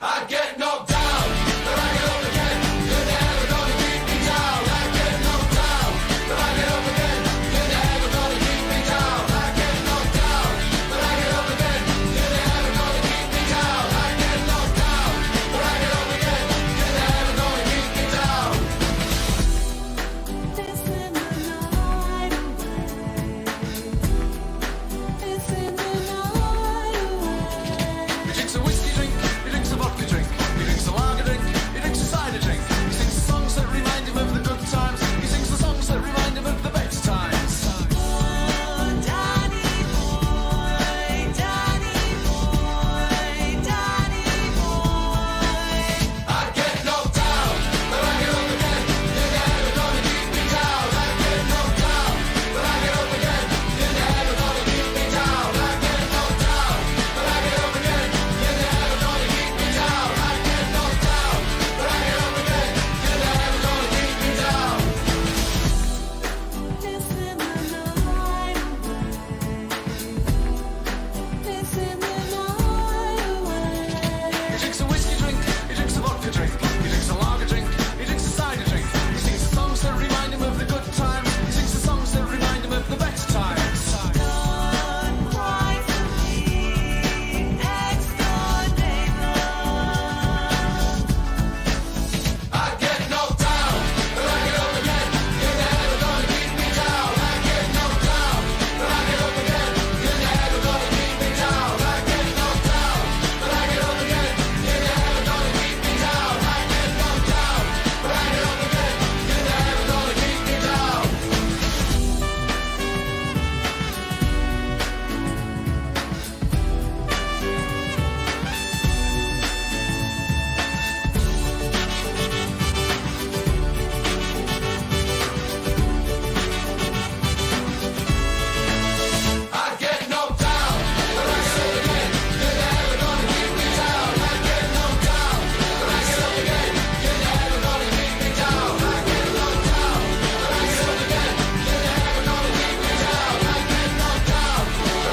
I get knocked down, but I get up again. You're never gonna keep me down. I get knocked down, but I get up again. You're never gonna keep me down. I get knocked down, but I get up again. You're never gonna keep me down. I get knocked down, but I get up again. You're never gonna keep me down. It's in the night away. It's in the night away. He drinks a whiskey drink, he drinks a vodka drink, he drinks a lager drink, he drinks a cider drink. He sings the songs that remind him of the good times. He sings the songs that remind him of the best times. Oh, Danny boy, Danny boy, Danny boy. I get knocked down, but I get up again. You're never gonna keep me down. I get knocked down, but I get up again. You're never gonna keep me down. I get knocked down, but I get up again. You're never gonna keep me down. I get knocked down, but I get up again. You're never gonna keep me down. It's in the night away. It's in the night away. He drinks a whiskey drink, he drinks a vodka drink, he drinks a lager drink, he drinks a cider drink. He sings the songs that remind him of the good times. He sings the songs that remind him of the best times. Don't cry for me, next door neighbor. I get knocked down, but I get up again. You're never gonna keep me down. I get knocked down, but I get up again. You're never gonna keep me down. I get knocked down, but I get up again. You're never gonna keep me down. I get knocked down, but I get up again. You're never gonna keep me down. I get knocked down, but I get up again. You're never gonna keep me down. I get knocked down, but I get up again. You're never gonna keep me down. I get knocked down, but I get up again. You're never gonna keep me down. I get knocked down, but I get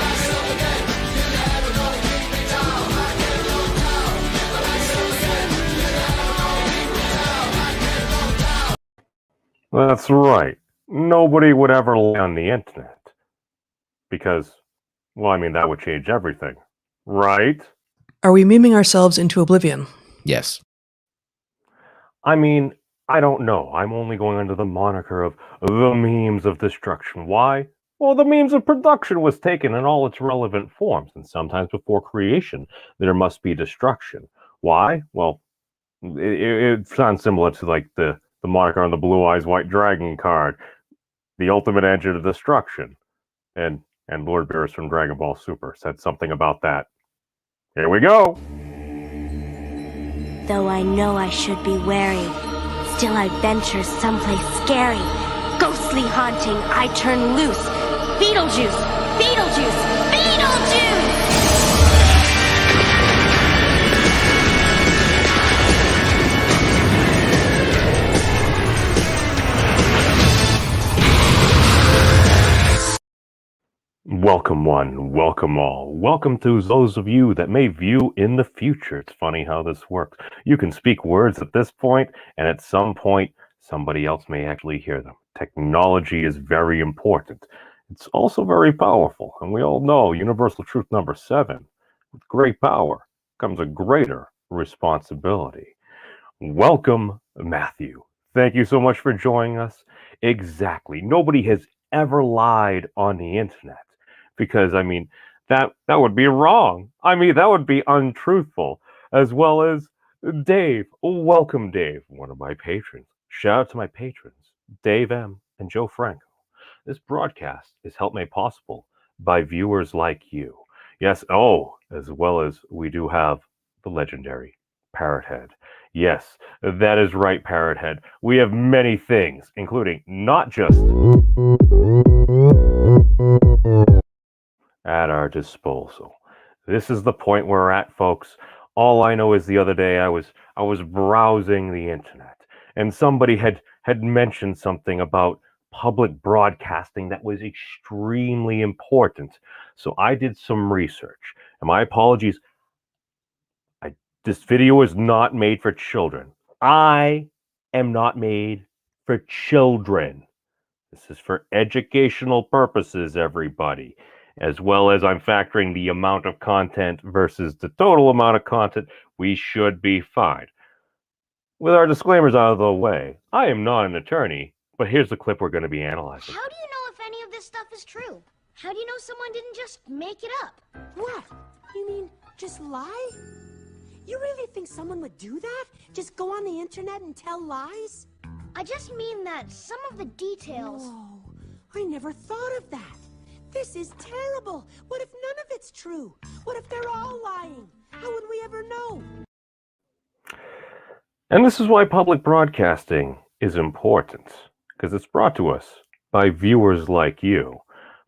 up again. You're never gonna keep me down. I get knocked down, but I get up again. You're never gonna keep me down. I get knocked down. That's right. Nobody would ever lie on the internet. Because, well, I mean, that would change everything. Right? Are we memeing ourselves into oblivion? Yes. I mean, I don't know. I'm only going under the moniker of the memes of destruction. Why? Well, the memes of production was taken in all its relevant forms, and sometimes before creation, there must be destruction. Why? Well, it sounds similar to like the moniker on the Blue Eyes White Dragon card, the ultimate engine of destruction. And Lord Beerus from Dragon Ball Super said something about that. Here we go. Though I know I should be wary, still I venture someplace scary. Ghostly haunting, I turn loose. Beetlejuice! Beetlejuice! Beetlejuice! Welcome one, welcome all. Welcome to those of you that may view in the future. It's funny how this works. You can speak words at this point, and at some point, somebody else may actually hear them. Technology is very important. It's also very powerful, and we all know universal truth number 7. With great power comes a greater responsibility. Welcome, Matthew. Thank you so much for joining us. Exactly. Nobody has ever lied on the internet. Because, I mean, that would be wrong. I mean, that would be untruthful. As well as Dave. Welcome, Dave, one of my patrons. Shout out to my patrons, Dave M. and Joe Franco. This broadcast is helped made possible by viewers like you. Yes, as well as we do have the legendary Parrothead. Yes, that is right, Parrothead. We have many things, including not just at our disposal. This is the point we're at, folks. All I know is the other day I was browsing the internet, and somebody had mentioned something about public broadcasting that was extremely important. So I did some research, and my apologies, I This video is not made for children. I am not made for children. This is for educational purposes, everybody. As well as I'm factoring the amount of content versus the total amount of content, we should be fine. With our disclaimers out of the way, I am not an attorney, but here's the clip we're going to be analyzing. How do you know if any of this stuff is true? How do you know someone didn't just make it up? What? You mean just lie? You really think someone would do that? Just go on the internet and tell lies? I just mean that some of the details. Oh, I never thought of that. This is terrible. What if none of it's true? What if they're all lying? How would we ever know? And this is why public broadcasting is important, because it's brought to us by viewers like you.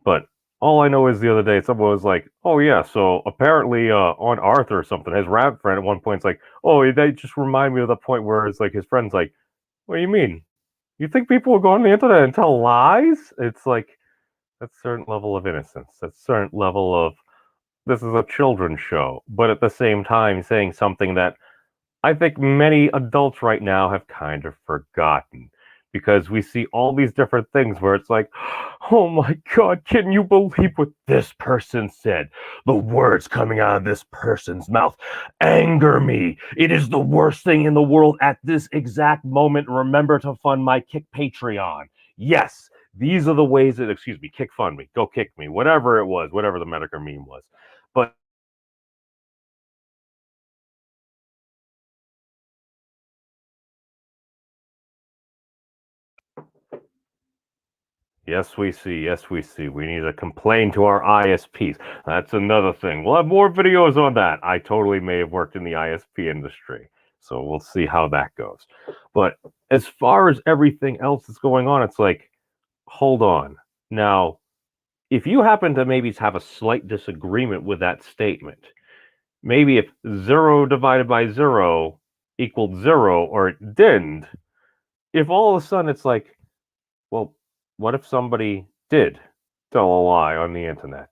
But all I know is the other day someone was like, oh yeah, so apparently on Arthur or something, his rap friend at one point is like, oh, they just remind me of the point where it's like his friend's like, what do you mean? You think people will go on the internet and tell lies? It's like, that's a certain level of innocence. That's a certain level of, this is a children's show. But at the same time, saying something that I think many adults right now have kind of forgotten. Because we see all these different things where it's like, oh my God, can you believe what this person said? The words coming out of this person's mouth anger me. It is the worst thing in the world at this exact moment. Remember to fund my Kick Patreon. Yes, these are the ways that, excuse me, Kick Fund me, go kick me, whatever it was, whatever the Medicare meme was. But yes, we see. Yes, we see. We need to complain to our ISPs. That's another thing. We'll have more videos on that. I totally may have worked in the ISP industry, so we'll see how that goes. But as far as everything else that's going on, it's like, hold on. Now, if you happen to maybe have a slight disagreement with that statement, maybe if 0 divided by 0 equaled 0, or it didn't, if all of a sudden it's like, well, what if somebody did tell a lie on the internet?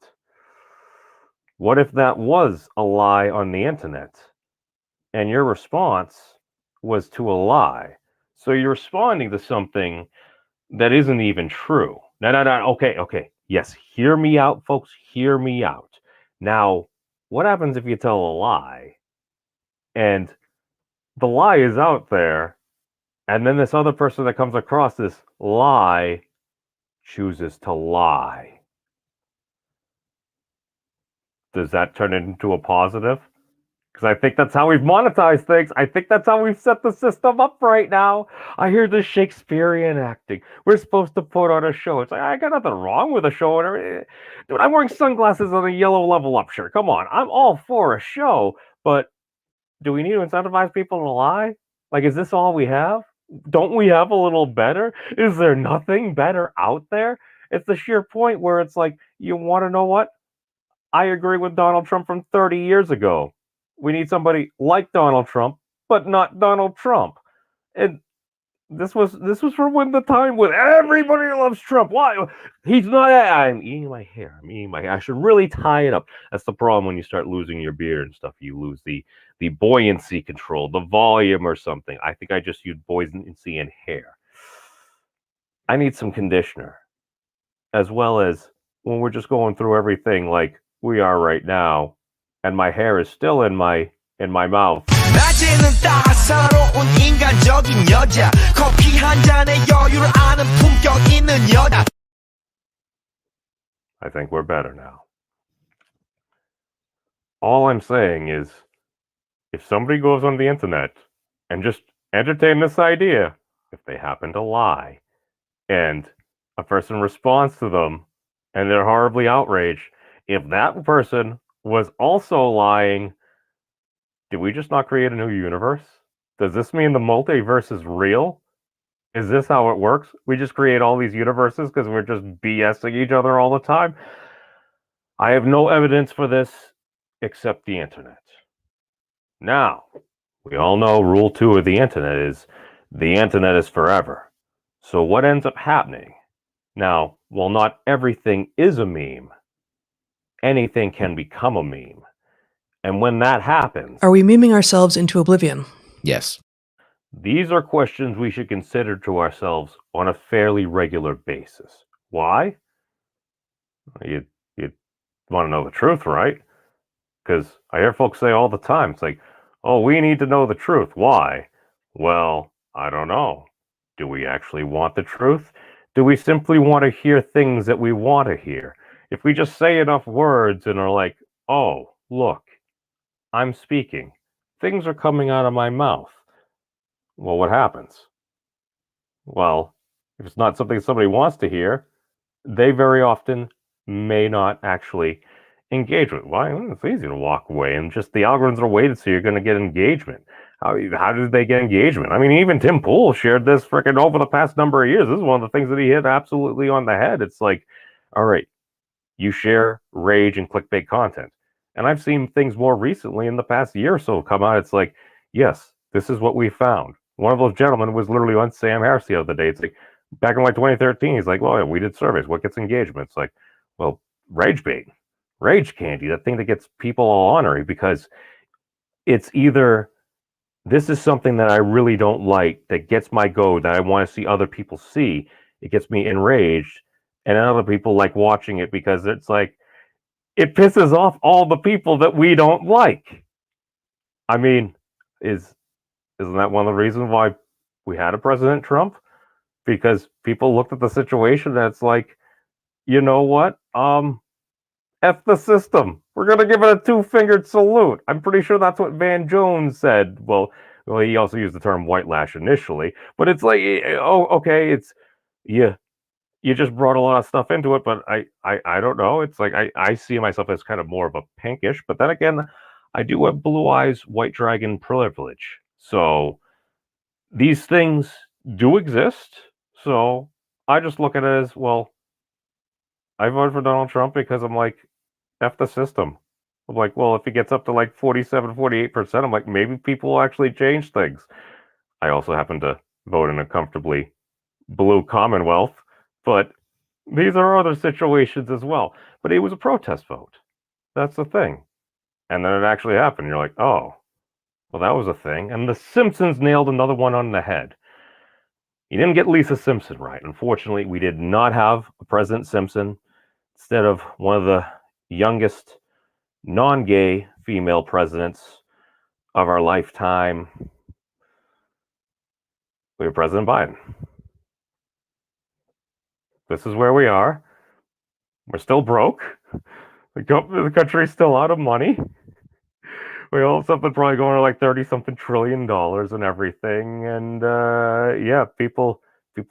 What if that was a lie on the internet and your response was to a lie? So you're responding to something that isn't even true. No. Okay. Yes, hear me out, folks. Hear me out. Now, what happens if you tell a lie and the lie is out there, and then this other person that comes across this lie chooses to lie? Does that turn it into a positive? Because I think that's how we've monetized things. I think that's how we've set the system up right now. I hear this Shakespearean acting. We're supposed to put on a show. It's like, I got nothing wrong with a show. And everything. Dude, I'm wearing sunglasses on a yellow level up shirt. Come on. I'm all for a show. But do we need to incentivize people to lie? Like, is this all we have? Don't we have a little better? Is there nothing better out there? It's the sheer point where it's like, you want to know what? I agree with Donald Trump from 30 years ago. We need somebody like Donald Trump, but not Donald Trump. And this was for when the time when everybody loves Trump. Why? He's not. I'm eating my hair. I should really tie it up. That's the problem when you start losing your beard and stuff. You lose the buoyancy control, the volume or something. I think I just used buoyancy and hair. I need some conditioner, as well as when we're just going through everything like we are right now, and my hair is still in my mouth. 낮에는 따사로운 인간적인 여자 커피 한 잔에 여유를 아는 품격 있는 여자 I think we're better now. All I'm saying is, if somebody goes on the internet and just entertain this idea, if they happen to lie, and a person responds to them, and they're horribly outraged, if that person was also lying, did we just not create a new universe? Does this mean the multiverse is real? Is this how it works? We just create all these universes because we're just BSing each other all the time? I have no evidence for this except the internet. Now, we all know rule 2 of the internet is forever. So what ends up happening? Now, while not everything is a meme, anything can become a meme. And when that happens, Are we memeing ourselves into oblivion? Yes. these are questions we should consider to ourselves on a fairly regular basis. Why? You want to know the truth, right? Because I hear folks say all the time, it's like, oh, we need to know the truth. Why? Well, I don't know. Do we actually want the truth? Do we simply want to hear things that we want to hear? If we just say enough words and are like, oh, look, I'm speaking, things are coming out of my mouth. Well, what happens? Well, if it's not something somebody wants to hear, they very often may not actually engage with. Why? Well, it's easy to walk away, and just the algorithms are weighted so you're going to get engagement. How did they get engagement? I mean, even Tim Pool shared this freaking over the past number of years. This is one of the things that he hit absolutely on the head. It's like, all right, you share rage and clickbait content. And I've seen things more recently in the past year or so come out. It's like, yes, this is what we found. One of those gentlemen was literally on Sam Harris the other day. It's like, back in like 2013, he's like, well, yeah, we did surveys. What gets engagement? It's like, well, rage bait, rage candy, that thing that gets people all ornery, because it's either this is something that I really don't like, that gets my goat, that I want to see other people see. It gets me enraged, and other people like watching it because it's like, it pisses off all the people that we don't like. I mean, isn't that one of the reasons why we had a President Trump? Because people looked at the situation and it's like, you know what? F the system. We're gonna give it a two-fingered salute. I'm pretty sure that's what Van Jones said. Well, he also used the term white lash initially, but it's like, oh, okay, it's yeah. You just brought a lot of stuff into it, but I don't know. It's like I see myself as kind of more of a pinkish, but then again, I do have blue eyes, white dragon privilege. So these things do exist. So I just look at it as, well, I voted for Donald Trump because I'm like, F the system. I'm like, well, if he gets up to like 47, 48%, I'm like, maybe people will actually change things. I also happen to vote in a comfortably blue Commonwealth, but these are other situations as well. But it was a protest vote. That's the thing. And then it actually happened. You're like, oh, well, that was a thing. And The Simpsons nailed another one on the head. You didn't get Lisa Simpson right. Unfortunately, we did not have a President Simpson. Instead of one of the youngest non-gay female presidents of our lifetime, we have President Biden. This is where we are. We're still broke. The country's still out of money. We owe something probably going to like 30-something trillion dollars and everything. And yeah, people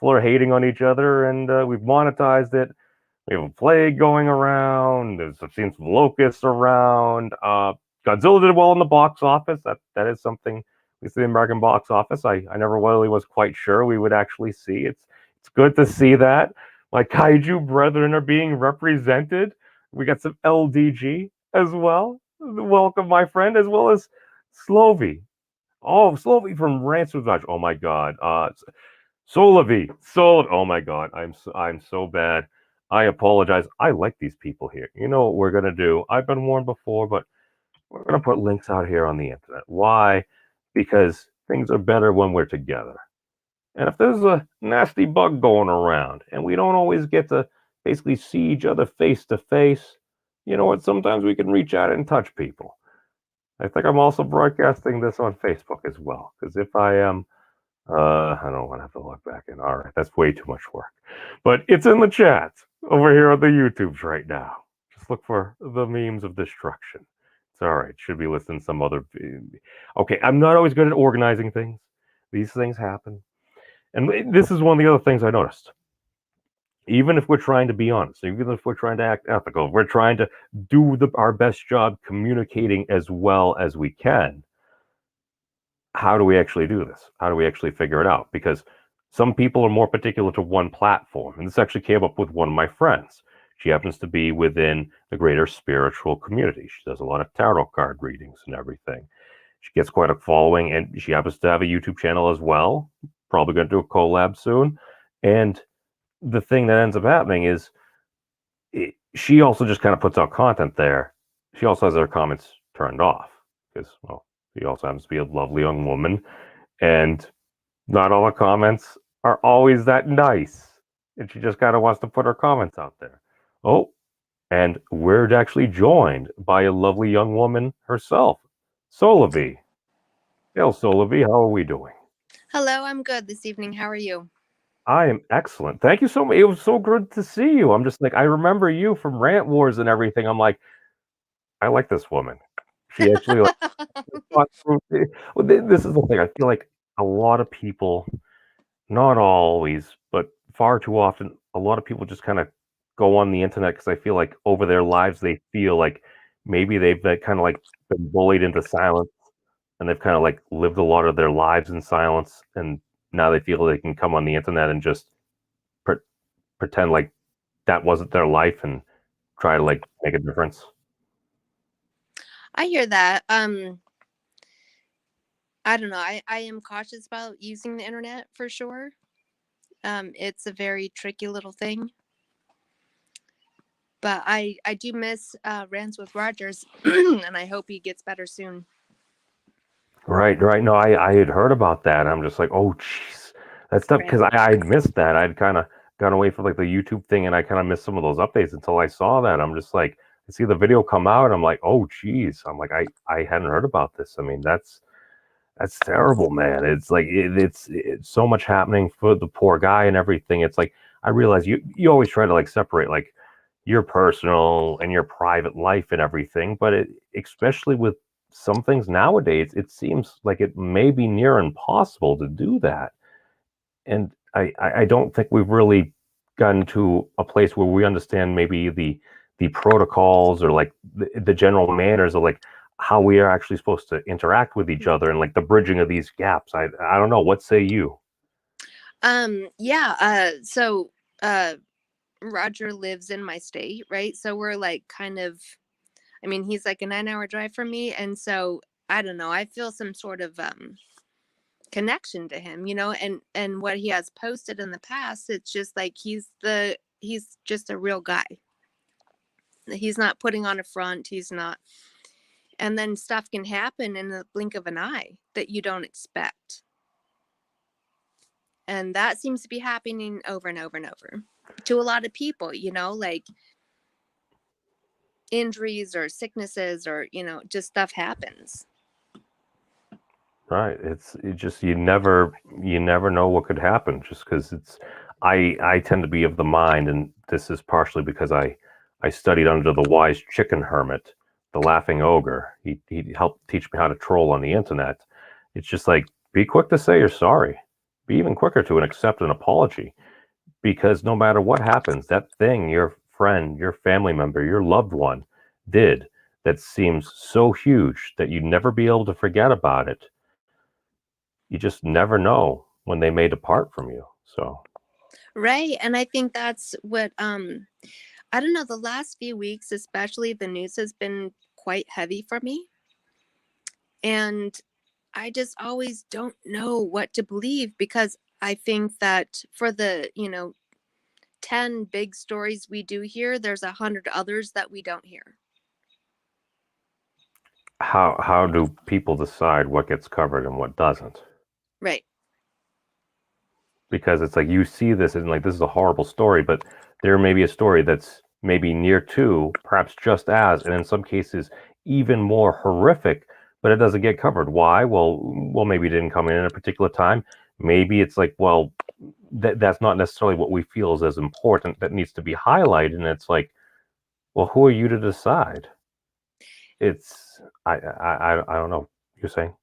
are hating on each other, and we've monetized it. We have a plague going around. I've seen some locusts around. Godzilla did well in the box office. That is something, at least the American box office, I never really was quite sure we would actually see. It's good to see that. My kaiju brethren are being represented. We got some LDG as well. Welcome, my friend, as well as Slovy. Oh, Slovy from Ransom Dodge. Oh my God. Solovy. Oh my God. I'm so bad. I apologize. I like these people here. You know what we're gonna do? I've been warned before, but we're gonna put links out here on the internet. Why? Because things are better when we're together. And if there's a nasty bug going around and we don't always get to basically see each other face to face, you know what? Sometimes we can reach out and touch people. I think I'm also broadcasting this on Facebook as well, because if I am, I don't want to have to log back in. All right, that's way too much work. But it's in the chat over here on the YouTubes right now. Just look for the memes of destruction. It's all right. Should be listing some other. Okay, I'm not always good at organizing things. These things happen. And this is one of the other things I noticed. Even if we're trying to be honest, even if we're trying to act ethical, we're trying to do our best job communicating as well as we can. How do we actually do this? How do we actually figure it out? Because some people are more particular to one platform. And this actually came up with one of my friends. She happens to be within the greater spiritual community. She does a lot of tarot card readings and everything. She gets quite a following, and she happens to have a YouTube channel as well. Probably going to do a collab soon. And the thing that ends up happening is she also just kind of puts out content there. She also has her comments turned off because, well, she also happens to be a lovely young woman, and not all the comments are always that nice. And she just kind of wants to put her comments out there. Oh, and we're actually joined by a lovely young woman herself, Solavi. Hey, Solavi, how are we doing? Hello, I'm good this evening. How are you? I am excellent. Thank you so much. It was so good to see you. I'm just like, I remember you from Rant Wars and everything. I'm like, I like this woman. She actually like thought through. Well, this is the thing. I feel like a lot of people, not always, but far too often, a lot of people just kind of go on the internet because I feel like over their lives they feel like maybe they've kind of like been bullied into silence, and they've kind of like lived a lot of their lives in silence, and now they feel they can come on the internet and just pre- pretend like that wasn't their life and try to like make a difference. I hear that. I don't know. I am cautious about using the internet for sure. It's a very tricky little thing. But I do miss Rants with Rogers, and I hope he gets better soon. Right, right. No, I had heard about that. I'm just like, oh, jeez, that stuff Right. because I'd missed that. I'd kind of gone away from like the YouTube thing, and I kind of missed some of those updates until I saw that. I'm just like, I see the video come out. I'm like, oh, jeez. I'm like, I hadn't heard about this. I mean, that's terrible, man. It's like it's so much happening for the poor guy and everything. It's like I realize you always try to like separate like your personal and your private life and everything, but especially with some things nowadays, it seems like it may be near impossible to do that. And I don't think we've really gotten to a place where we understand maybe the protocols or like the general manners of like how we are actually supposed to interact with each other and like the bridging of these gaps. I don't know. What say you? Yeah, so Roger lives in my state, right? So we're like kind of, I mean, he's like a 9-hour drive from me, and so I don't know, I feel some sort of connection to him, and what he has posted in the past, it's just like he's just a real guy. He's not putting on a front, he's not. And then stuff can happen in the blink of an eye that you don't expect. And that seems to be happening over and over and over to a lot of people, like injuries or sicknesses or, just stuff happens. Right. It just you never know what could happen just because it's I tend to be of the mind, and this is partially because I studied under the wise chicken hermit, the laughing ogre. He helped teach me how to troll on the internet. It's just like be quick to say you're sorry. Be even quicker to accept an apology because no matter what happens, that thing your friend, your family member, your loved one did that seems so huge that you'd never be able to forget about it, you just never know when they may depart from you. So Right. And I think that's what I don't know, the last few weeks, especially the news has been quite heavy for me. And I just always don't know what to believe because I think that for the, 10 big stories we do hear, there's 100 others that we don't hear. how do people decide what gets covered and what doesn't? Right. Because it's like you see this and like this is a horrible story, but there may be a story that's maybe near to, perhaps just as, and in some cases even more horrific, but it doesn't get covered. Why? Well, maybe it didn't come in at a particular time. Maybe it's like, well, that's not necessarily what we feel is as important that needs to be highlighted. And it's like, well, who are you to decide? It's I don't know. You're saying?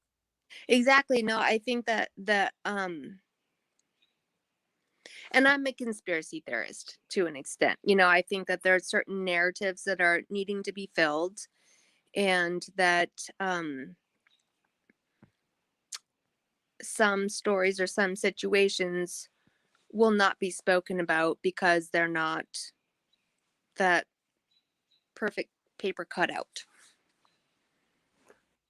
Exactly. No, I think that and I'm a conspiracy theorist to an extent. I think that there are certain narratives that are needing to be filled and that some stories or some situations will not be spoken about because they're not that perfect paper cutout.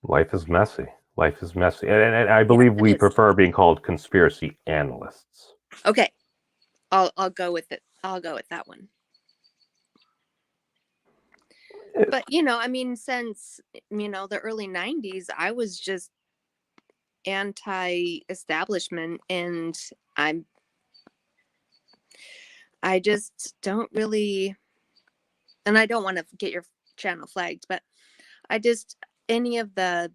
Life is messy. Life is messy, and I Yes, believe it we is. prefer being called conspiracy analysts. Okay, I'll go with it. I'll go with that one. But I mean, since the early 90s, I was just anti-establishment, and I'm I just don't really, and I don't want to get your channel flagged, but I just, any of the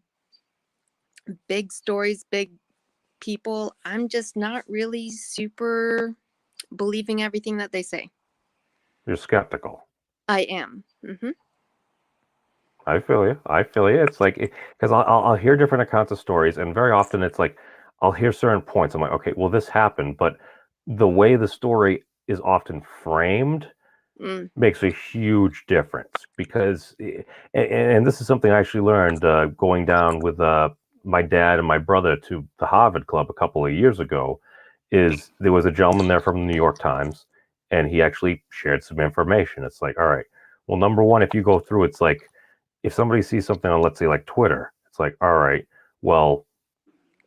big stories, big people, I'm just not really super believing everything that they say. You're skeptical. I am. I feel you. I feel you. It's like because I'll hear different accounts of stories, and very often it's like I'll hear certain points. I'm like, okay, well, this happened, but the way the story is often framed Mm. makes a huge difference because, and this is something I actually learned going down with my dad and my brother to the Harvard Club a couple of years ago. Is there was a gentleman there from the New York Times, and he actually shared some information. It's like, all right, well, number one, if you go through, it's like if somebody sees something on, let's say, like Twitter, it's like, all right, well,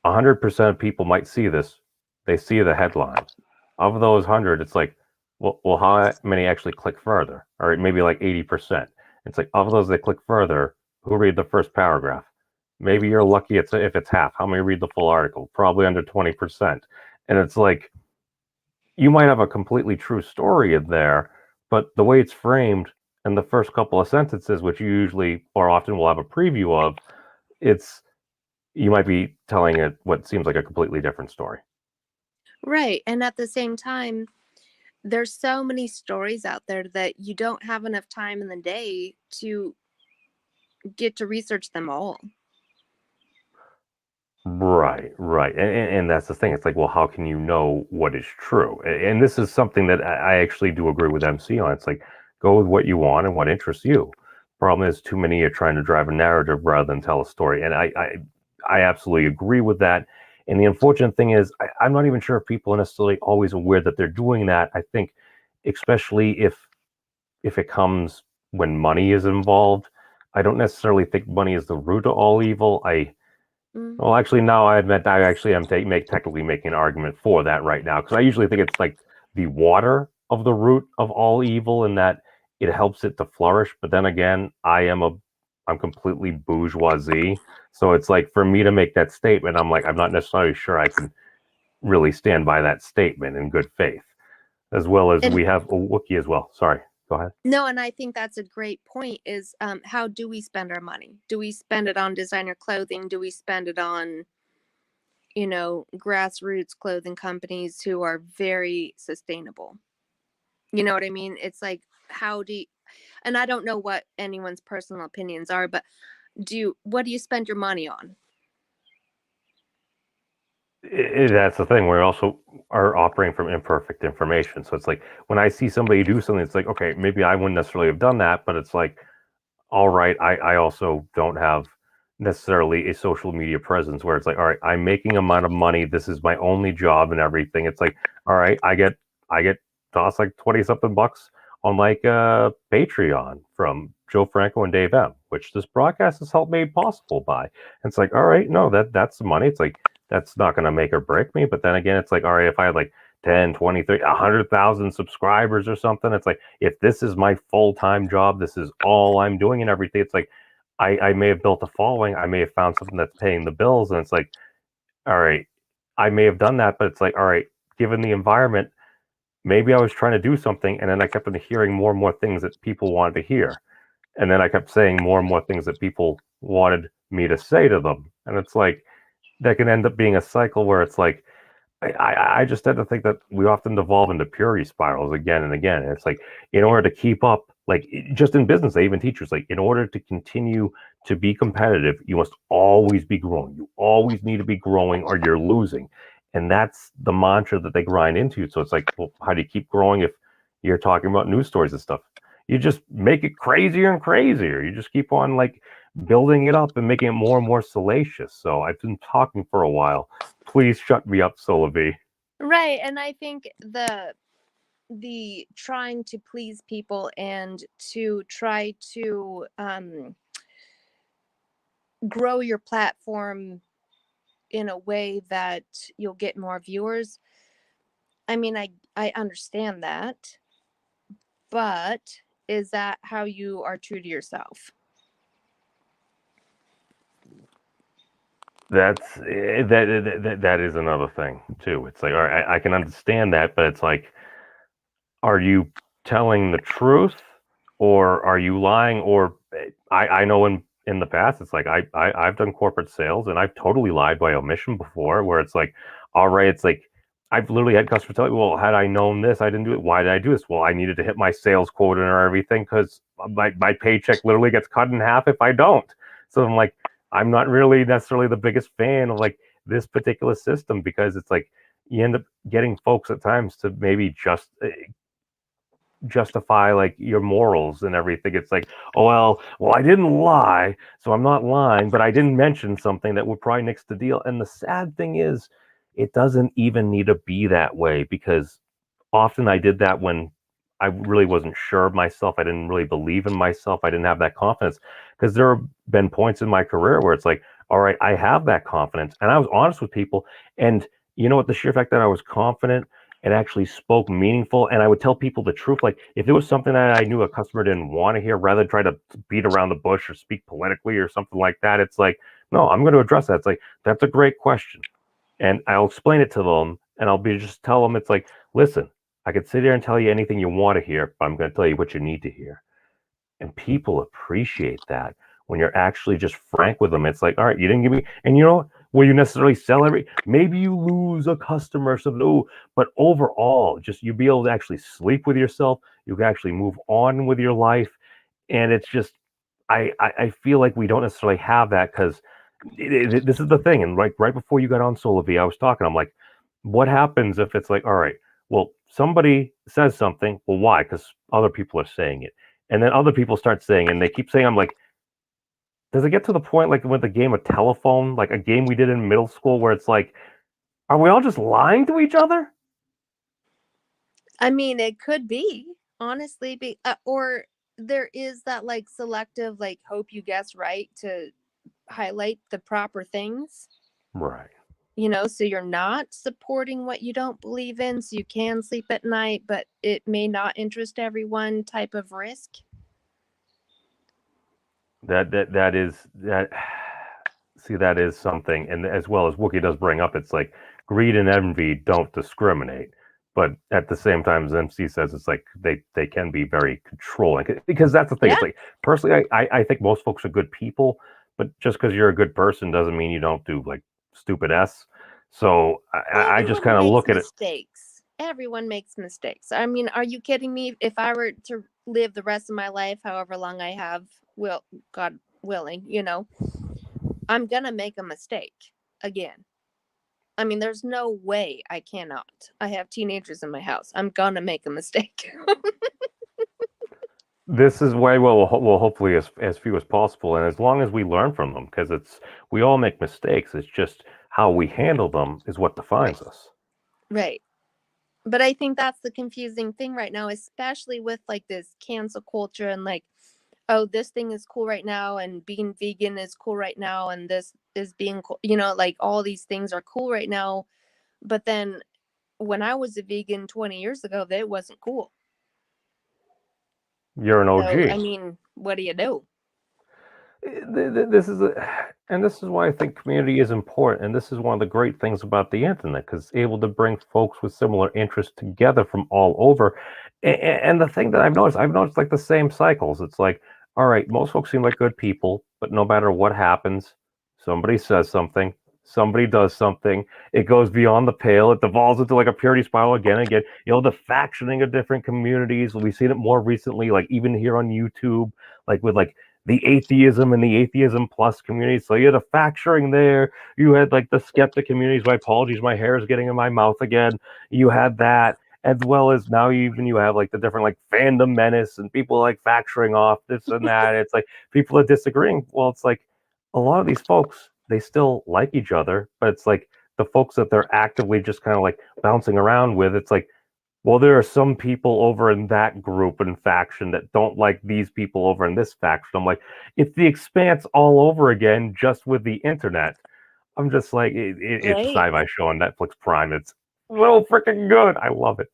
100% of people might see this. They see the headline. Of those 100, it's like, well, how many actually click further? Or maybe like 80%. It's like, of those that click further, who read the first paragraph? Maybe you're lucky if it's half. How many read the full article? Probably under 20%. And it's like, you might have a completely true story in there, but the way it's framed and the first couple of sentences, which you usually or often will have a preview of, it's you might be telling it what seems like a completely different story. Right. And at the same time, there's so many stories out there that you don't have enough time in the day to get to research them all. Right, right. And that's the thing. It's like, well, how can you know what is true? And this is something that I actually do agree with MC on. It's like, go with what you want and what interests you. Problem is, too many are trying to drive a narrative rather than tell a story. And I absolutely agree with that. And the unfortunate thing is, I'm not even sure if people are necessarily always aware that they're doing that. I think, especially if it comes when money is involved, I don't necessarily think money is the root of all evil. Mm. Well, actually, now I admit I actually am technically making an argument for that right now because I usually think it's like the water of the root of all evil and that it helps it to flourish. But then again, I'm completely bourgeoisie, so it's like for me to make that statement, I'm not necessarily sure I can really stand by that statement in good faith. As well as And we have a Wookiee as well. Sorry, go ahead. no, and I think that's a great point is how do we spend our money? Do we spend it on designer clothing? Do we spend it on, grassroots clothing companies who are very sustainable? You know what I mean? It's like, how do you, and I don't know what anyone's personal opinions are, but what do you spend your money on? That's the thing. We're also are operating from imperfect information. So it's like when I see somebody do something, it's like, okay, maybe I wouldn't necessarily have done that, but it's like, all right, I also don't have necessarily a social media presence where it's like, all right, I'm making amount of money. This is my only job and everything. It's like, all right, I get tossed like 20 something bucks on like Patreon from Joe Franco and Dave M, which this broadcast has helped made possible by. And it's like, all right, no, that's the money. It's like that's not gonna make or break me. But then again, it's like, all right, if I had like 10, 20, 30, 100,000 subscribers or something, it's like if this is my full-time job, this is all I'm doing and everything. It's like I may have built a following, I may have found something that's paying the bills, and it's like, all right, I may have done that, but it's like, all right, given the environment, maybe I was trying to do something, and then I kept on hearing more and more things that people wanted to hear. And then I kept saying more and more things that people wanted me to say to them. And it's like that can end up being a cycle where it's like I just tend to think that we often devolve into purity spirals again and again. And it's like in order to keep up, like just in business, they even teach us like in order to continue to be competitive, you must always be growing. You always need to be growing or you're losing. And that's the mantra that they grind into. So it's like, well, how do you keep growing if you're talking about news stories and stuff? You just make it crazier and crazier. You just keep on like building it up and making it more and more salacious. So I've been talking for a while. Please shut me up, Solavi. Right. And I think the trying to please people and to try to grow your platform in a way that you'll get more viewers. I mean, I understand that, but is that how you are true to yourself? That is another thing too. It's like, all right, I can understand that, but it's like, are you telling the truth or are you lying? Or I know in the past, it's like I've done corporate sales and I've totally lied by omission before, where it's like, all right, it's like I've literally had customers tell me, well, had I known this, I didn't do it. Why did I do this? Well, I needed to hit my sales quota or everything because my paycheck literally gets cut in half if I don't. So I'm like, I'm not really necessarily the biggest fan of like this particular system, because it's like you end up getting folks at times to maybe just justify like your morals and everything. It's like, oh well, I didn't lie, so I'm not lying, but I didn't mention something that would probably nix the deal. And the sad thing is, it doesn't even need to be that way, because often I did that when I really wasn't sure of myself. I didn't really believe in myself. I didn't have that confidence, because there have been points in my career where it's like, all right, I have that confidence, and I was honest with people. And you know what? The sheer fact that I was confident and actually spoke meaningful, and I would tell people the truth. Like if it was something that I knew a customer didn't want to hear, rather than try to beat around the bush or speak politically or something like that, it's like, no, I'm going to address that. It's like, that's a great question, and I'll explain it to them, and I'll be just tell them, it's like, listen, I could sit here and tell you anything you want to hear, but I'm going to tell you what you need to hear. And people appreciate that when you're actually just frank with them. It's like, all right, you didn't give me, and you know, will you necessarily sell maybe you lose a customer, so no, but overall, just you be able to actually sleep with yourself. You can actually move on with your life. And it's just, I feel like we don't necessarily have that, because this is the thing. And right before you got on Solo V, I was talking, I'm like, what happens if it's like, all right, well, somebody says something, well, why? Because other people are saying it. And then other people start saying it, and they keep saying, I'm like, does it get to the point like with the game of telephone, like a game we did in middle school, where it's like, are we all just lying to each other? I mean, it could be, honestly, or there is that like selective, like, hope you guess right to highlight the proper things, Right. so you're not supporting what you don't believe in, so you can sleep at night, but it may not interest everyone type of risk. That is that. See, that is something, and as well as Wookiee does bring up, it's like greed and envy don't discriminate, but at the same time, as MC says, it's like they can be very controlling, because that's the thing. Yeah. It's like, personally, I think most folks are good people, but just because you're a good person doesn't mean you don't do like stupid s. So I just Everyone kind of makes look at it. mistakes. Everyone makes mistakes. I mean, are you kidding me? If I were to live the rest of my life, however long I have, God willing, I'm gonna make a mistake again. I mean, there's no way I cannot. I have teenagers in my house. I'm gonna make a mistake. This is why well hopefully as few as possible, and as long as we learn from them, because we all make mistakes. It's just how we handle them is what defines us. Right. But I think that's the confusing thing right now, especially with like this cancel culture and like, oh, this thing is cool right now and being vegan is cool right now and this is being cool, like all these things are cool right now. But then when I was a vegan 20 years ago, that wasn't cool. You're an So, I OG. mean, what do you do? This is and this is why I think community is important, and this is one of the great things about the internet, because it's able to bring folks with similar interests together from all over. And the thing that I've noticed like the same cycles. It's like, all right, most folks seem like good people, but no matter what happens, somebody says something, somebody does something, it goes beyond the pale, it devolves into like a purity spiral again and again. The factioning of different communities, we've seen it more recently, like even here on YouTube, like with like the atheism and the atheism plus community. So you had a factoring there. You had like the skeptic communities. My apologies, my hair is getting in my mouth again. You had that, as well as now you have like the different like fandom menace and people like factoring off this and that. It's like people are disagreeing. Well, it's like a lot of these folks, they still like each other, but it's like the folks that they're actively just kind of like bouncing around with, it's like, well, there are some people over in that group and faction that don't like these people over in this faction. I'm like, it's the expanse all over again, just with the internet. I'm just like, it's a Right. sci-fi show on Netflix Prime. It's real freaking good. I love it.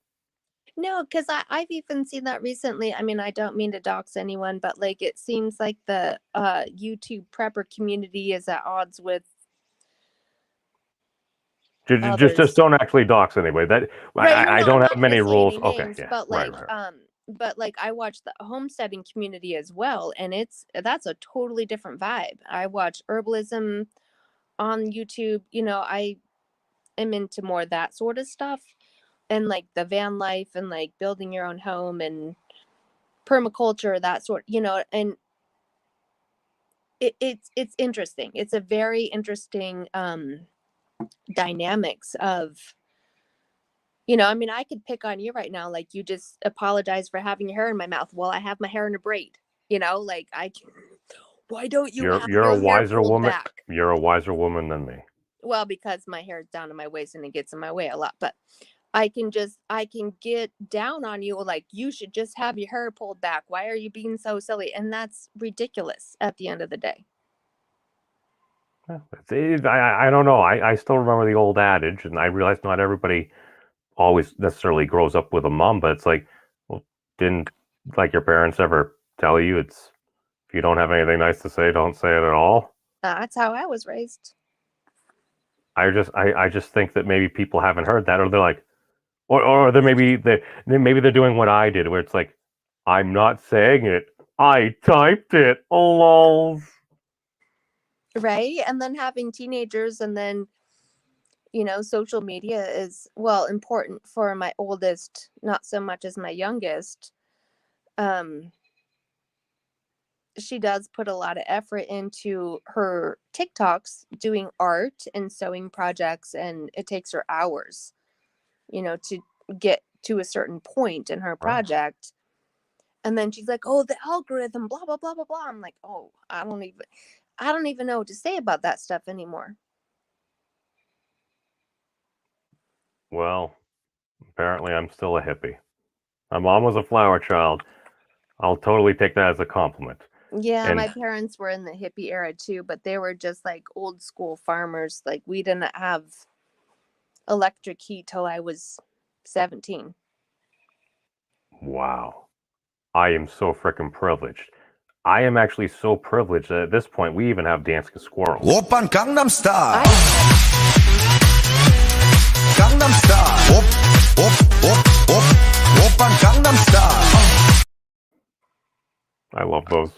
No, because I've even seen that recently. I mean, I don't mean to dox anyone, but like it seems like the YouTube prepper community is at odds with Just others. don't actually dox anyway. That Right? No, I no, don't I'm have not many gonna say rules. any Okay, names, yeah, but right, like right. I watch the homesteading community as well, and that's a totally different vibe. I watch herbalism on YouTube. You know, I am into more of that sort of stuff, and like the van life and like building your own home and permaculture, that sort, you know, and it's interesting. It's a very interesting dynamics of, you know, I mean, I could pick on you right now, like you just apologize for having your hair in my mouth. Well, I have my hair in a braid, you know, like why don't you have You're a your hair wiser pulled woman. back? You're a wiser woman than me. Well, because my hair is down to my waist and it gets in my way a lot, but I can get down on you like you should just have your hair pulled back. Why are you being so silly? And that's ridiculous at the end of the day. Yeah, I don't know. I still remember the old adage, and I realize not everybody always necessarily grows up with a mom, but it's like, well, didn't like your parents ever tell you it's if you don't have anything nice to say, don't say it at all? That's how I was raised. I just think that maybe people haven't heard that, or they're like, or maybe they're doing what I did, where it's like, I'm not saying it, I typed it, lols. Right? And then having teenagers and then, you know, social media is, well, important for my oldest, not so much as my youngest. Um, she does put a lot of effort into her TikToks doing art and sewing projects, and it takes her hours, you know, to get to a certain point in her Right. project. And then she's like, "Oh, the algorithm, blah blah blah blah blah." I'm like, "Oh, I don't even know what to say about that stuff anymore." Well, apparently I'm still a hippie. My mom was a flower child. I'll totally take that as a compliment. Yeah, my And parents were in the hippie era too, but they were just like old school farmers. Like we didn't have electric heat till I was 17. wow, I am so freaking privileged. I am actually so privileged that at this point we even have dancing squirrels. 오빤 강남스타일 I 강남스타일 오빤 강남스타일 I love those.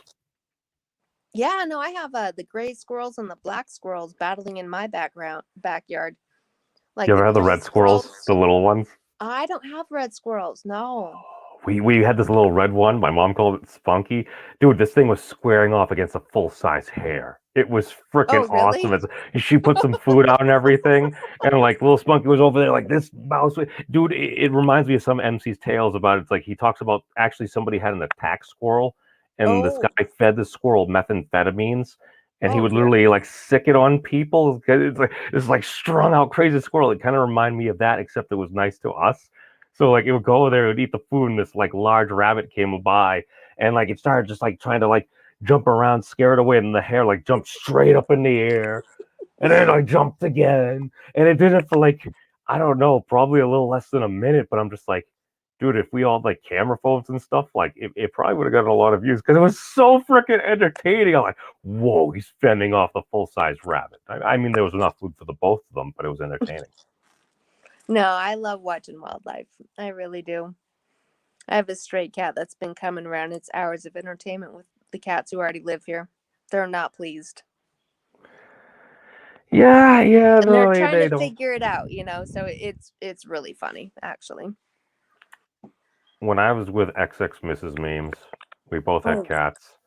Yeah, no, I have the gray squirrels and the black squirrels battling in my backyard. Like You ever the had the gray red squirrels, the little ones? I don't have red squirrels. No. We had this little red one. My mom called it Spunky. Dude, this thing was squaring off against a full size hare. It was freaking Oh, really? awesome. She put some food out and everything, and like little Spunky was over there like this mouse. Dude, it reminds me of some MC's tales about it. It's like he talks about actually somebody had an attack squirrel, and this Oh. guy fed the squirrel methamphetamines, and he Oh, would really? literally like sick it on people. It's like this like strung out crazy squirrel. It kind of reminded me of that, except it was nice to us. So like it would go there, it would eat the food, and this like large rabbit came by, and like it started just like trying to like jump around, scare it away, and the hare like jumped straight up in the air, and then I jumped again, and it did it for like I don't know, probably a little less than a minute. But I'm just like, dude, if we all had, like camera phones and stuff, like it probably would have gotten a lot of views because it was so freaking entertaining. I'm like, whoa, he's fending off the full size rabbit. I mean, there was enough food for the both of them, but it was entertaining. No, I love watching wildlife. I really do. I have a stray cat that's been coming around. It's hours of entertainment with the cats who already live here. They're not pleased. Yeah, And they're no, trying they to don't. figure it out, you know, so it's really funny, actually. When I was with XX Mrs. Memes, we both had Oh. cats.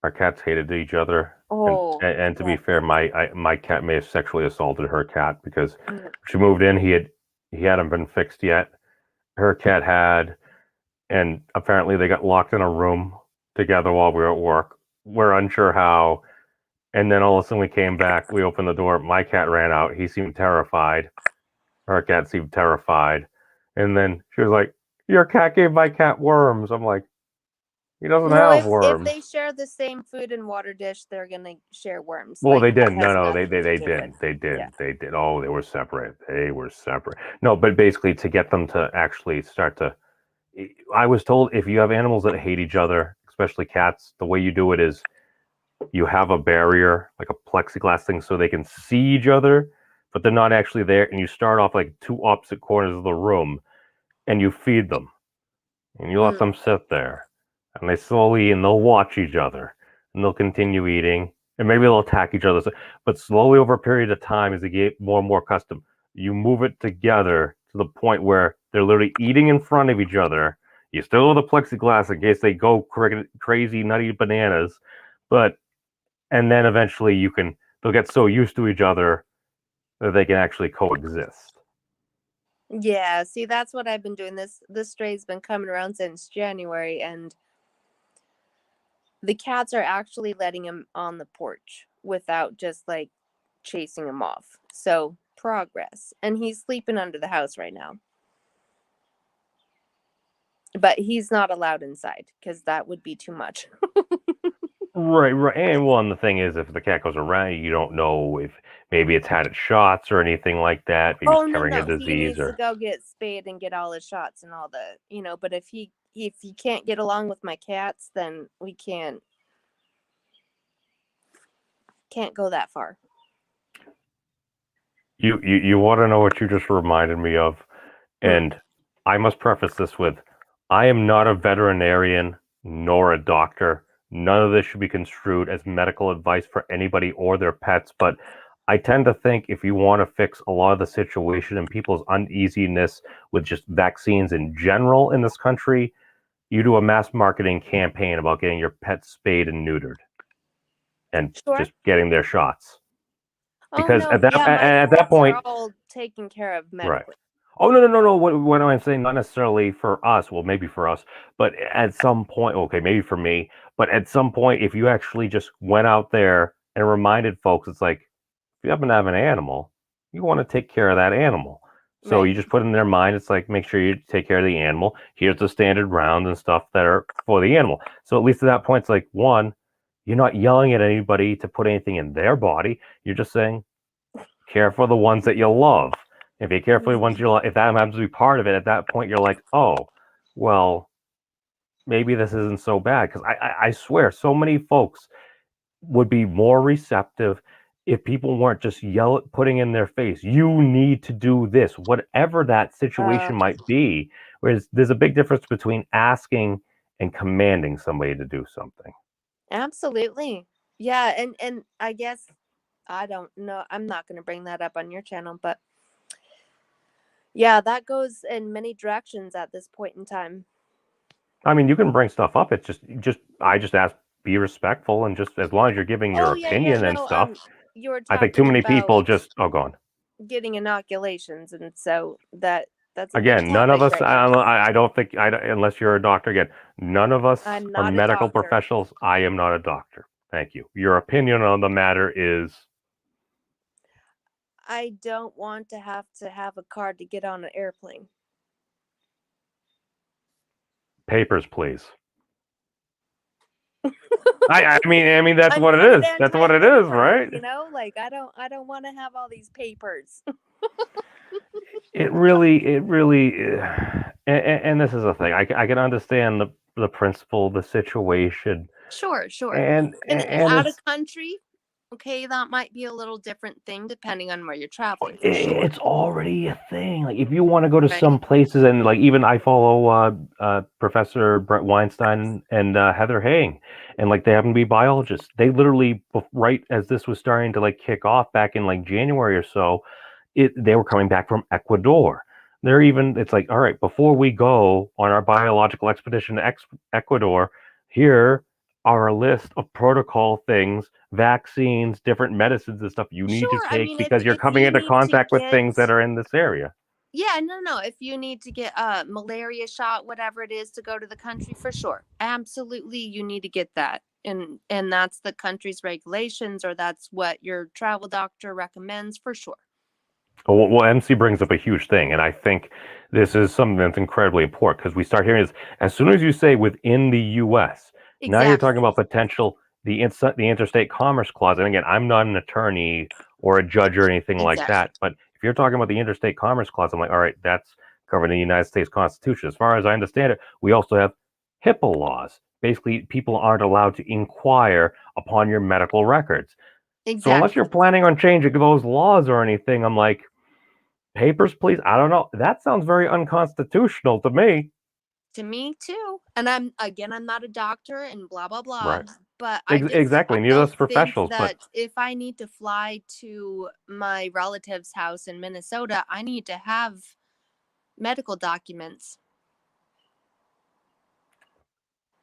Our cats hated each other. Oh. And to be yeah. fair, my cat may have sexually assaulted her cat because Mm. she moved in. He hadn't been fixed yet. Her cat had, and apparently they got locked in a room together while we were at work. We're unsure how. And then all of a sudden we came back. We opened the door. My cat ran out. He seemed terrified. Her cat seemed terrified. And then she was like, "Your cat gave my cat worms." I'm like, "He doesn't No, have if worms." they share the same food and water dish, they're gonna share worms. Well, Like, they that didn't. No, has no, nothing to they do didn't. with- They did. Yeah. They did. Oh, they were separate. They were separate. No, but basically to get them to actually start to I was told if you have animals that hate each other, especially cats, the way you do it is you have a barrier, like a plexiglass thing, so they can see each other, but they're not actually there. And you start off like two opposite corners of the room, and you feed them, and you let Mm. them sit there, and they slowly and they'll watch each other, and they'll continue eating, and maybe they'll attack each other. But slowly over a period of time, as they get more and more accustomed, you move it together to the point where they're literally eating in front of each other. You still have the plexiglass in case they go crazy, nutty bananas, but and then eventually they'll get so used to each other that they can actually coexist. Yeah, see, that's what I've been doing. This stray's been coming around since January, and the cats are actually letting him on the porch without just like chasing him off. So progress. And he's sleeping under the house right now. But he's not allowed inside because that would be too much. Right. And one the thing is, if the cat goes around, you don't know if maybe it's had its shots or anything like that. Maybe Oh it's no, carrying a no. He disease needs to or. go get spayed and get all his shots and all but if he can't get along with my cats, then we can't go that far. You want to know what you just reminded me of, and I must preface this with, I am not a veterinarian nor a doctor. None of this should be construed as medical advice for anybody or their pets, but I tend to think if you want to fix a lot of the situation and people's uneasiness with just vaccines in general in this country, you do a mass marketing campaign about getting your pets spayed and neutered and Sure. just getting their shots. Oh Because no, at that yeah, my at that cats point, are all taken care of right. medically. Oh no. What I'm saying, not necessarily for us. Well, maybe for us, but at some point, okay, maybe for me. But at some point, if you actually just went out there and reminded folks, it's like if you happen to have an animal, you want to take care of that animal. So Right. you just put in their mind, it's like make sure you take care of the animal. Here's the standard rounds and stuff that are for the animal. So at least at that point, it's like one, you're not yelling at anybody to put anything in their body. You're just saying care for the ones that you love. If you care for the ones you love, if that happens to be part of it, at that point you're like, oh, well, maybe this isn't so bad. Because I swear, so many folks would be more receptive if people weren't just putting in their face, you need to do this, whatever that situation might be. Whereas there's a big difference between asking and commanding somebody to do something. Absolutely. Yeah, and I guess I don't know. I'm not going to bring that up on your channel, but yeah, that goes in many directions at this point in time. I mean, you can bring stuff up. It's just I just ask, be respectful, and just as long as you're giving your Oh yeah, opinion and no, stuff. you were I think too talking many people about just go on. getting inoculations, and so that's a big Again, none of topic us. right now. I don't think. Unless you're a doctor. Again, none of us I'm are not a medical doctor. professionals. I am not a doctor. Thank you. Your opinion on the matter is I don't want to have a card to get on an airplane. papers, please. I mean that's what it Unlimited is. That's what it is, anti-papers, right? You know, like I don't want to have all these papers. It really, and this is a thing. I can understand the principle, the situation, Sure. and Out it's of country, okay, that might be a little different thing depending on where you're traveling, for sure. it's already a thing. Like if you want to go to Right. some places, and like even I follow Professor Brett Weinstein and Heather Haying, and like they happen to be biologists. They literally right as this was starting to like kick off back in like January or so, they were coming back from Ecuador. It's like, all right, before we go on our biological expedition to Ecuador, here are a list of protocol things, vaccines, different medicines and stuff you need to Sure. I take mean, because you're if coming you into need to contact with get things that are in this area. Yeah, no. If you need to get a malaria shot, whatever it is, to go to the country, for sure. Absolutely, you need to get that. And that's the country's regulations, or that's what your travel doctor recommends, for sure. Well, MC brings up a huge thing, and I think this is something that's incredibly important because we start hearing this as soon as you say within the U.S. Now you're talking Exactly. about potential the interstate commerce clause, and again, I'm not an attorney or a judge or anything like Exactly. that, but if you're talking about the interstate commerce clause, I'm like, all right, that's covered in the United States Constitution. As far as I understand it, we also have HIPAA laws. Basically, people aren't allowed to inquire upon your medical records. So unless you're Exactly. planning on changing those laws or anything, I'm like, papers, please. I don't know. That sounds very unconstitutional to me. To me too. And I'm not a doctor and blah blah blah. Right. But I just Exactly. Neither still us think professionals, but that if I need to fly to my relative's house in Minnesota, I need to have medical documents.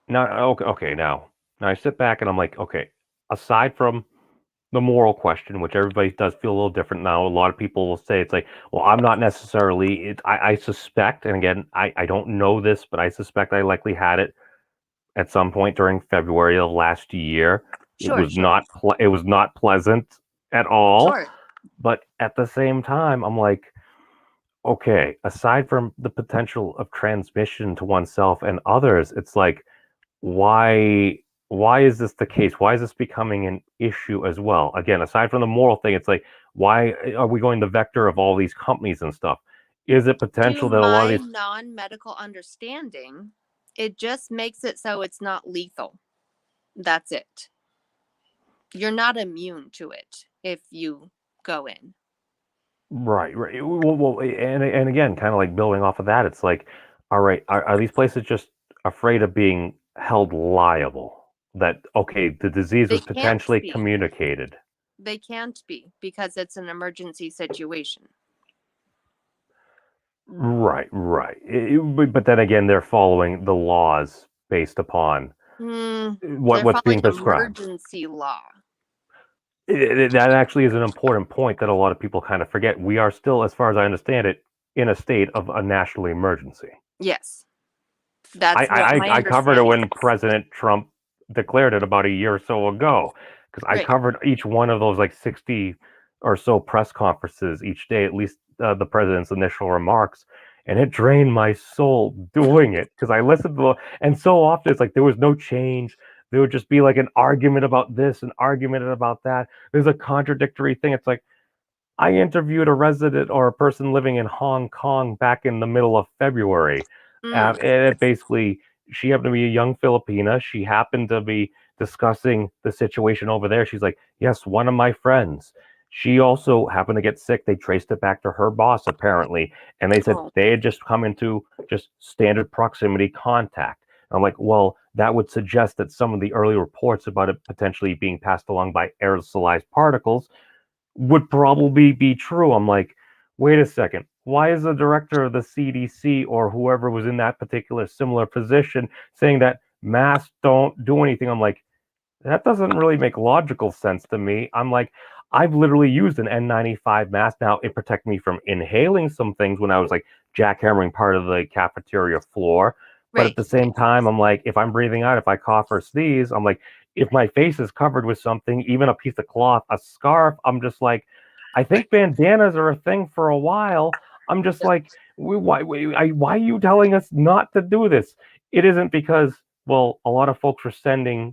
now, okay, now I sit back and I'm like, okay, aside from the moral question, which everybody does feel a little different now. A lot of people will say it's like, well, I'm not necessarily. I suspect, and again, I don't know this, but I suspect I likely had it at some point during February of last year. It Sure, was sure, not pleasant at all. sure. But at the same time, I'm like, okay, aside from the potential of transmission to oneself and others, it's like, why why is this the case? Why is this becoming an issue as well? Again, aside from the moral thing, it's like, why are we going the vector of all these companies and stuff? Is it To potential that a lot of my these non-medical understanding, it just makes it so it's not lethal. That's it. You're not immune to it if you go in. right. Well, and again, kind of like building off of that, it's like, all right, are these places just afraid of being held liable? That okay, the disease They was can't potentially be. communicated. They can't be because it's an emergency situation. Right. But then again, they're following the laws based upon They're what's being following prescribed. emergency law. That actually is an important point that a lot of people kind of forget. We are still, as far as I understand it, in a state of a national emergency. Yes, that's what my I covered it understanding when is. President Trump declared it about a year or so ago, because I Right. covered each one of those like 60 or so press conferences each day, at least the president's initial remarks, and it drained my soul doing it because I listened to and so often it's like there was no change. There would just be like an argument about this, an argument about that. There's a contradictory thing. It's like I interviewed a resident or a person living in Hong Kong back in the middle of February. Mm. And it basically, she happened to be a young Filipina. She happened to be discussing the situation over there. She's like, yes, one of my friends. She also happened to get sick. They traced it back to her boss, apparently. And they said Oh, they had just come into just standard proximity contact. And I'm like, well, that would suggest that some of the early reports about it potentially being passed along by aerosolized particles would probably be true. I'm like, wait a second. Why is the director of the CDC or whoever was in that particular similar position saying that masks don't do anything? I'm like, that doesn't really make logical sense to me. I'm like, I've literally used an N95 mask. Now, it protected me from inhaling some things when I was like jackhammering part of the cafeteria floor. But at right. the same time, I'm like, if I'm breathing out, if I cough or sneeze, I'm like, if my face is covered with something, even a piece of cloth, a scarf, I'm just like, I think bandanas are a thing for a while. I'm just like, why are you telling us not to do this? It isn't because, well, a lot of folks were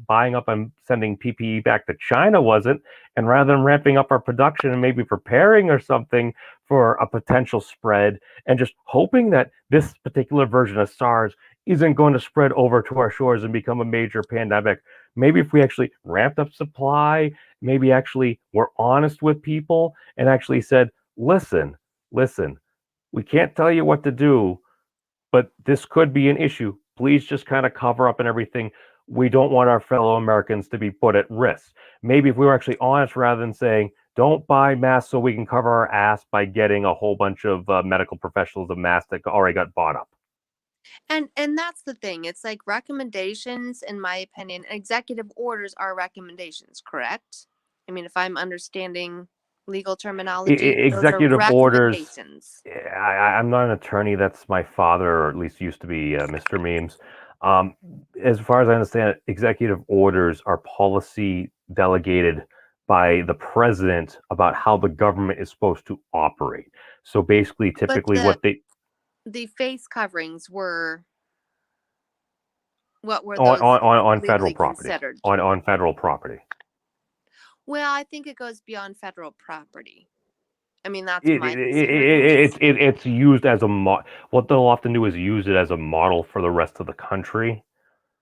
buying up and sending PPE back to China, wasn't? And rather than ramping up our production and maybe preparing or something for a potential spread and just hoping that this particular version of SARS isn't going to spread over to our shores and become a major pandemic. Maybe if we actually ramped up supply, maybe actually were honest with people and actually said, listen, we can't tell you what to do, but this could be an issue. Please just kind of cover up and everything. We don't want our fellow Americans to be put at risk. Maybe if we were actually honest rather than saying, don't buy masks so we can cover our ass by getting a whole bunch of medical professionals of masks that already got bought up. And that's the thing. It's like recommendations, in my opinion, executive orders are recommendations, correct? I mean, if I'm understanding legal terminology, those are Executive orders. recommendations. I'm not an attorney. That's my father, or at least used to be, Mr. Memes. Um, as far as I understand it, executive orders are policy delegated by the president about how the government is supposed to operate. So basically, But typically, what they the face coverings were, what were those on federal legally property, considered? on federal property. Well, I think it goes beyond federal property. I mean, that's my consideration. It's used as a what they'll often do is use it as a model for the rest of the country.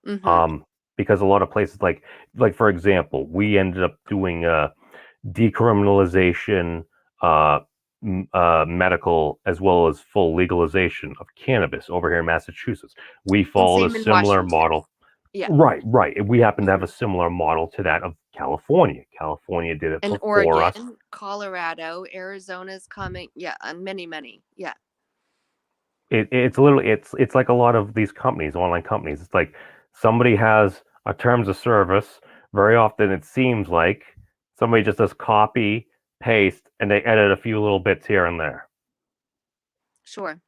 Mm-hmm. Because a lot of places like for example, we ended up doing decriminalization, uh, medical as well as full legalization of cannabis over here in Massachusetts. We And followed a same in similar Washington. model. Yeah. Right. We happen to have Mhm. a similar model to that of California. California did it And before us. Oregon, Colorado, Arizona's coming. Yeah, many. Yeah. It's literally it's like a lot of these companies, online companies. It's like somebody has a terms of service. Very often, it seems like somebody just does copy, paste, and they edit a few little bits here and there. Sure.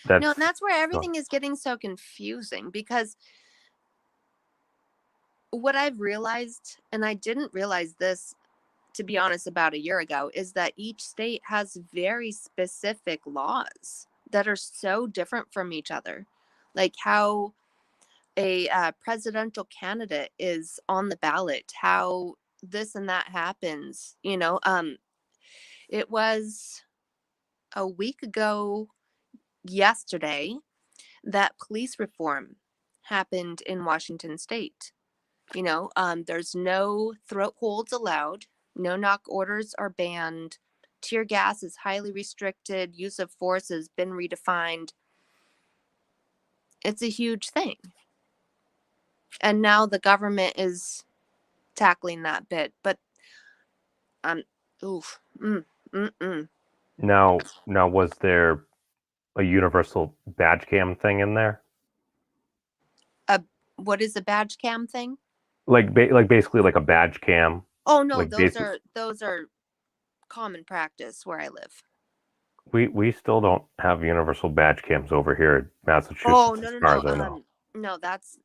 That's No, and that's where so- everything is getting so confusing because what I've realized, and I didn't realize this, to be honest, about a year ago, is that each state has very specific laws that are so different from each other. Like how a presidential candidate is on the ballot, how this and that happens. It was a week ago yesterday that police reform happened in Washington state. There's no throat holds allowed, no knock orders are banned, tear gas is highly restricted, use of force has been redefined. It's a huge thing. And now the government is tackling that bit, but oof, mm, mm, mm. now was there a universal badge cam thing in there? What is a badge cam thing? Like basically like a badge cam. Oh no, Like those are common practice where I live. we still don't have universal badge cams over here in Massachusetts, Oh as no, far as I know. no, that's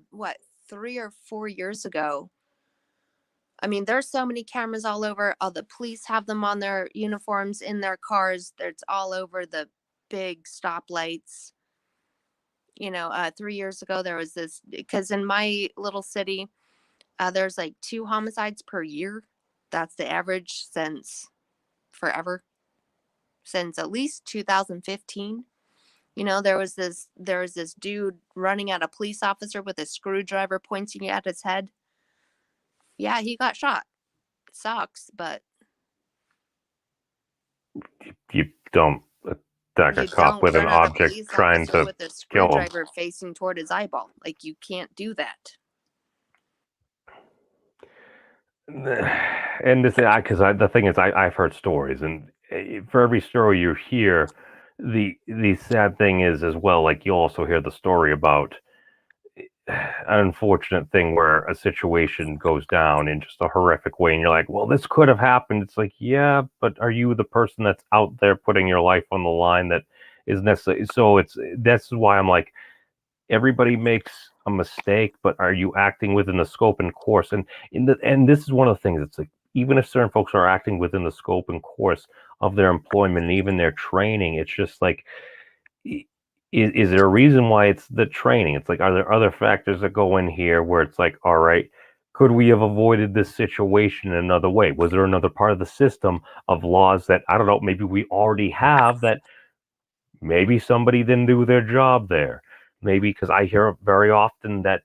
what, 3 or 4 years ago. I mean, there's so many cameras all over. All the police have them on their uniforms in their cars. It's all over the big stoplights. 3 years ago there was this, because in my little city, there's like 2 homicides per year. That's the average since forever, since at least 2015. There was this dude running at a police officer with a screwdriver pointing at his head. Yeah, he got shot. Sucks, but You don't attack a you cop don't with an run at a object police trying officer to with a kill him. screwdriver facing toward his eyeball. Like, you can't do that. And this, because the thing is, I've heard stories, and for every story you hear, the sad thing is as well. Like you also hear the story about an unfortunate thing where a situation goes down in just a horrific way, and you're like, well, this could have happened. It's like, yeah, but are you the person that's out there putting your life on the line that is necessary? So that's why I'm like, everybody makes a mistake, but are you acting within the scope and course? And this is one of the things. It's like, even if certain folks are acting within the scope and course of their employment and even their training, it's just like, is there a reason why it's the training? It's like, are there other factors that go in here where it's like, all right, could we have avoided this situation in another way? Was there another part of the system of laws that, I don't know, maybe we already have, that maybe somebody didn't do their job there? Maybe, because I hear very often that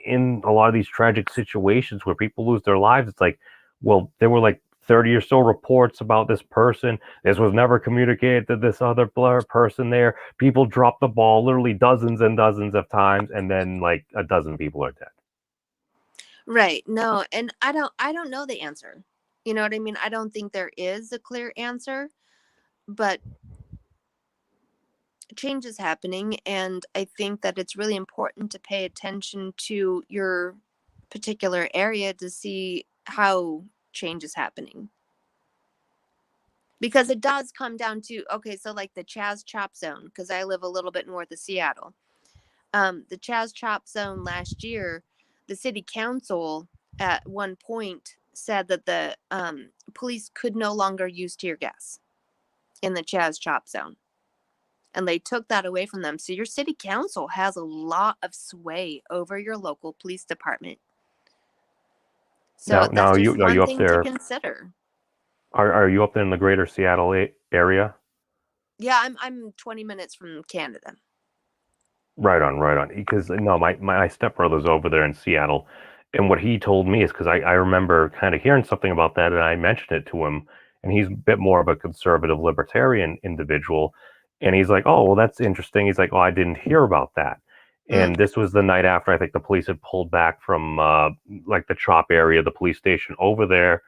in a lot of these tragic situations where people lose their lives, it's like, well, there were like 30 or so reports about this person. This was never communicated to this other person there. People drop the ball literally dozens and dozens of times, and then like a dozen people are dead. Right. No, and I don't know the answer. You know what I mean? I don't think there is a clear answer, but change is happening, and I think that it's really important to pay attention to your particular area to see how change is happening. Because it does come down to, okay, so like the Chaz Chop Zone, because I live a little bit north of Seattle. The Chaz Chop Zone last year, the city council at one point said that the police could no longer use tear gas in the Chaz Chop Zone. And they took that away from them. So your city council has a lot of sway over your local police department. So Now that's just are one you up thing to there? consider. Are you up in the greater Seattle area? Yeah, I'm 20 minutes from Canada. Right on, right on. Because no, my stepbrother's over there in Seattle, and what he told me is because I remember kind of hearing something about that, and I mentioned it to him, and he's a bit more of a conservative libertarian individual, and he's like, "Oh, well, that's interesting." He's like, "Oh, I didn't hear about that." Mm, And this was the night after I think the police had pulled back from like the Chop area, the police station over there,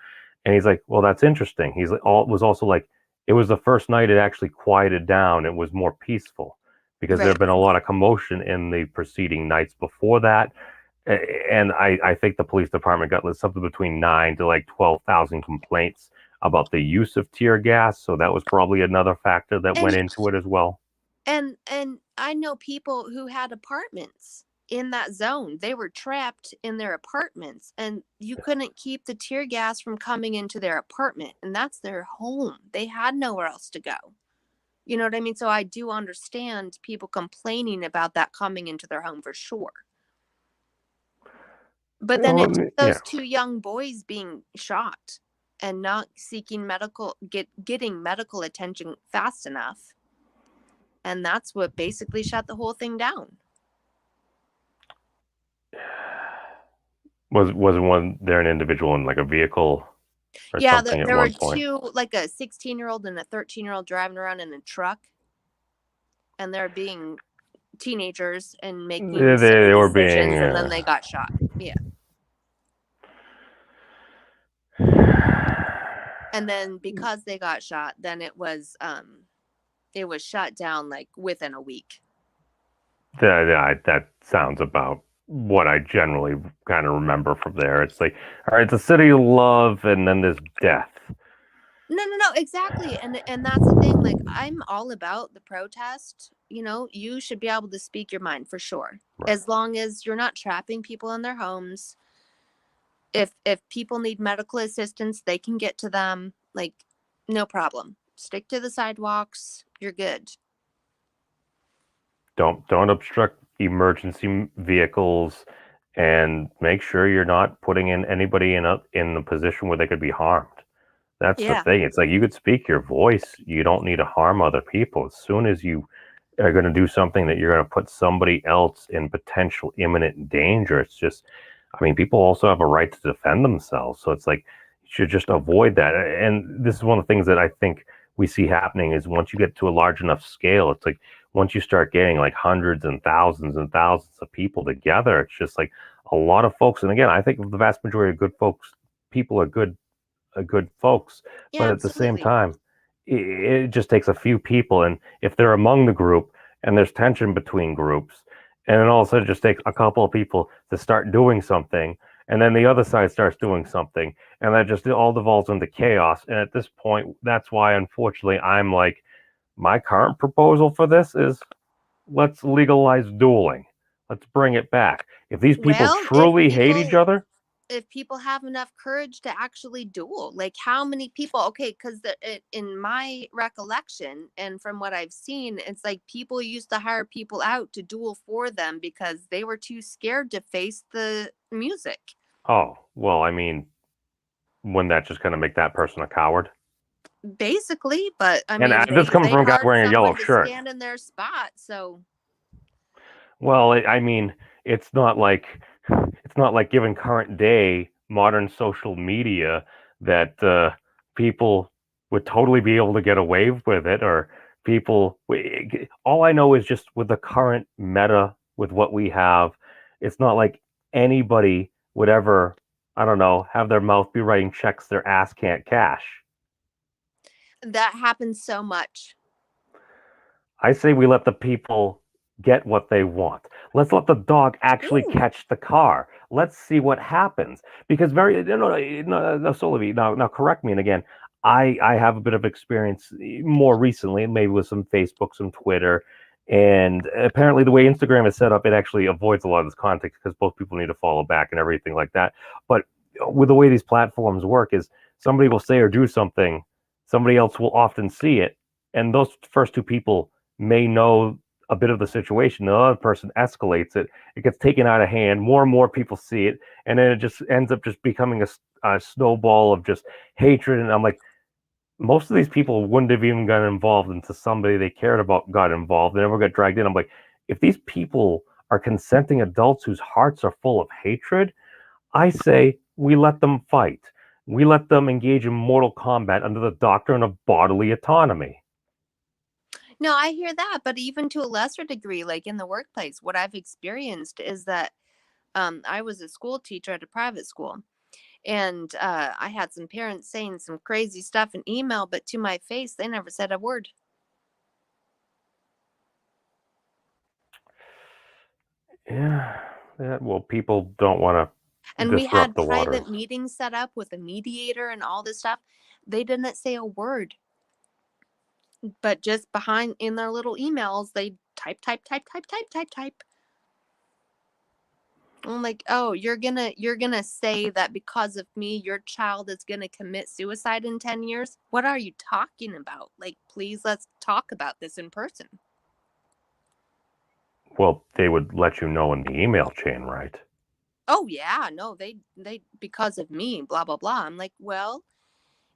and he's like, "Well, that's interesting." He's like, "All was also like it was the first night it actually quieted down. It was more peaceful." Because there right. have been a lot of commotion in the preceding nights before that. And I think the police department got something between 9 to like 12,000 complaints about the use of tear gas. So that was probably another factor that went And into it as well. and I know people who had apartments in that zone. They were trapped in their apartments and you couldn't keep the tear gas from coming into their apartment, and that's their home. They had nowhere else to go. You know what I mean? So I do understand people complaining about that coming into their home for sure. But then it took Yeah. those two young boys being shot and not seeking getting medical attention fast enough. And that's what basically shut the whole thing down. Was one there an individual in like a vehicle or Yeah, something at there were one point? two, like a 16-year-old and a 13-year-old driving around in a truck, and they're being teenagers and making silly They were being. decisions, and then they got shot. Yeah. And then because they got shot, then it was shut down like within a week. That sounds about what I generally kind of remember from there. It's like, all right, it's a city of love, and then there's death. No, exactly. And that's the thing. Like, I'm all about the protest. You know, you should be able to speak your mind for sure. Right. As long as you're not trapping people in their homes. If people need medical assistance, they can get to them. Like, no problem. Stick to the sidewalks. You're good. Don't obstruct emergency vehicles, and make sure you're not putting in anybody in a position where they could be harmed. That's the Yeah. thing. It's like you could speak your voice. You don't need to harm other people. As soon as you are going to do something that you're going to put somebody else in potential imminent danger, it's just, I mean, people also have a right to defend themselves. So it's like you should just avoid that. And this is one of the things that I think we see happening is once you get to a large enough scale, it's like once you start getting like hundreds and thousands of people together, it's just like a lot of folks. And again, I think the vast majority of good folks, people are good folks, Yeah, but at the same absolutely. time, it just takes a few people, and if they're among the group and there's tension between groups, and then all of a sudden it just takes a couple of people to start doing something, and then the other side starts doing something, and that just all devolves into chaos. And at this point, that's why unfortunately I'm like, my current proposal for this is let's legalize dueling. Let's bring it back. If these people Well, truly hate each other, if people have enough courage to actually duel, like how many people, okay, because in my recollection and from what I've seen, it's like people used to hire people out to duel for them because they were too scared to face the music. oh, well, I mean, wouldn't that just kind of make that person a coward? Basically, but I And mean this coming they from a guy hired wearing a yellow someone to shirt. stand in their spot, so Well, I mean, it's not like given current day modern social media that people would totally be able to get away with it, or people. All I know is just with the current meta, with what we have, it's not like anybody would ever, I don't know, have their mouth be writing checks their ass can't cash. that happens so much. I say we let the people get what they want. Let's let the dog actually Ooh. catch the car. Let's see what happens. Because Solovi, now correct me. And again, I have a bit of experience more recently, maybe with some Facebook, some Twitter, and apparently the way Instagram is set up, it actually avoids a lot of this context because both people need to follow back and everything like that. But with the way these platforms work, is somebody will say or do something, somebody else will often see it, and those first two people may know a bit of the situation. The other person escalates it. It gets taken out of hand. More and more people see it, and then it just ends up just becoming a snowball of just hatred. And I'm like, most of these people wouldn't have even gotten involved until somebody they cared about got involved. They never got dragged in. I'm like, if these people are consenting adults whose hearts are full of hatred, I say we let them fight. We let them engage in mortal combat under the doctrine of bodily autonomy. No, I hear that, but even to a lesser degree, like in the workplace, what I've experienced is that I was a school teacher at a private school, and I had some parents saying some crazy stuff in email, but to my face, they never said a word. Yeah, well, people don't want to And we disrupt had the waters. private meetings set up with a mediator and all this stuff. They didn't say a word, but just behind in their little emails, they type, type, type, type, type, type, type. I'm like, oh, you're gonna say that because of me, your child is gonna commit suicide in 10 years? What are you talking about? Like, please let's talk about this in person. Well, they would let you know in the email chain, right? Oh yeah, no, they because of me, blah blah blah. I'm like, well,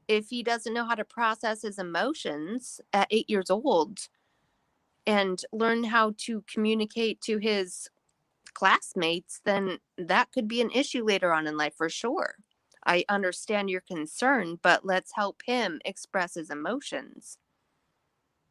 if he doesn't know how to process his emotions at 8 years old and learn how to communicate to his classmates, then that could be an issue later on in life for sure. I understand your concern, but let's help him express his emotions.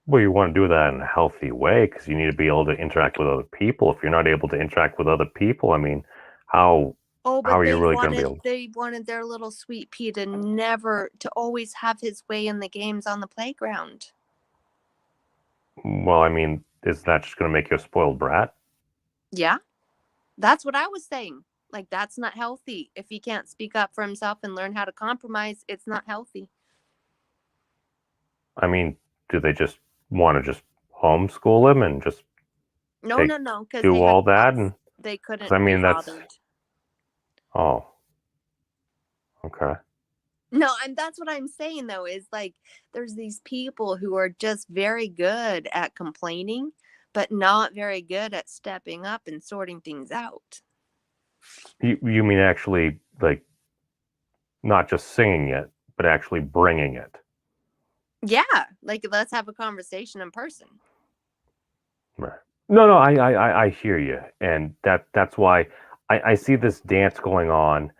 Well, you want to do that in a healthy way because you need to be able to interact with other people. If you're not able to interact with other people, I mean, how Oh, how but are you really going to be able? they wanted their little sweet pea to always have his way in the games on the playground. Well, I mean, is that just going to make you a spoiled brat? Yeah, that's what I was saying. Like, that's not healthy. If he can't speak up for himself and learn how to compromise, it's not healthy. I mean, do they just want to just homeschool him and just No, take no, no, because do they had all that? jobs. And They because I couldn't be mean, that's bothered. oh, okay. No, and that's what I'm saying though, is like there's these people who are just very good at complaining, but not very good at stepping up and sorting things out. You mean actually like not just singing it, but actually bringing it? Yeah, like let's have a conversation in person. Right. No, no, I hear you, and that's why I see this dance going on,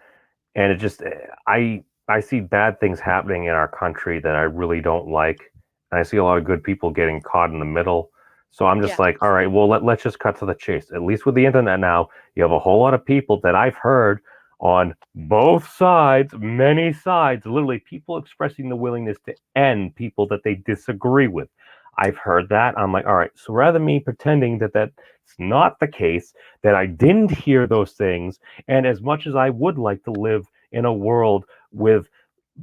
and it just I see bad things happening in our country that I really don't like, and I see a lot of good people getting caught in the middle. So I'm just Yeah. like, all right, well let's just cut to the chase. At least with the internet now, you have a whole lot of people that I've heard on both sides, many sides, literally people expressing the willingness to end people that they disagree with. I've heard that. I'm like, all right, so rather than me pretending that that's not the case, that I didn't hear those things, and as much as I would like to live in a world with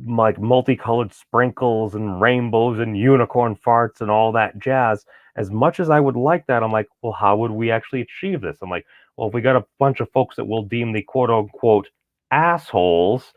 like multicolored sprinkles and rainbows and unicorn farts and all that jazz, as much as I would like that, I'm like, well, how would we actually achieve this? I'm like, well, if we got a bunch of folks that will deem the quote unquote assholes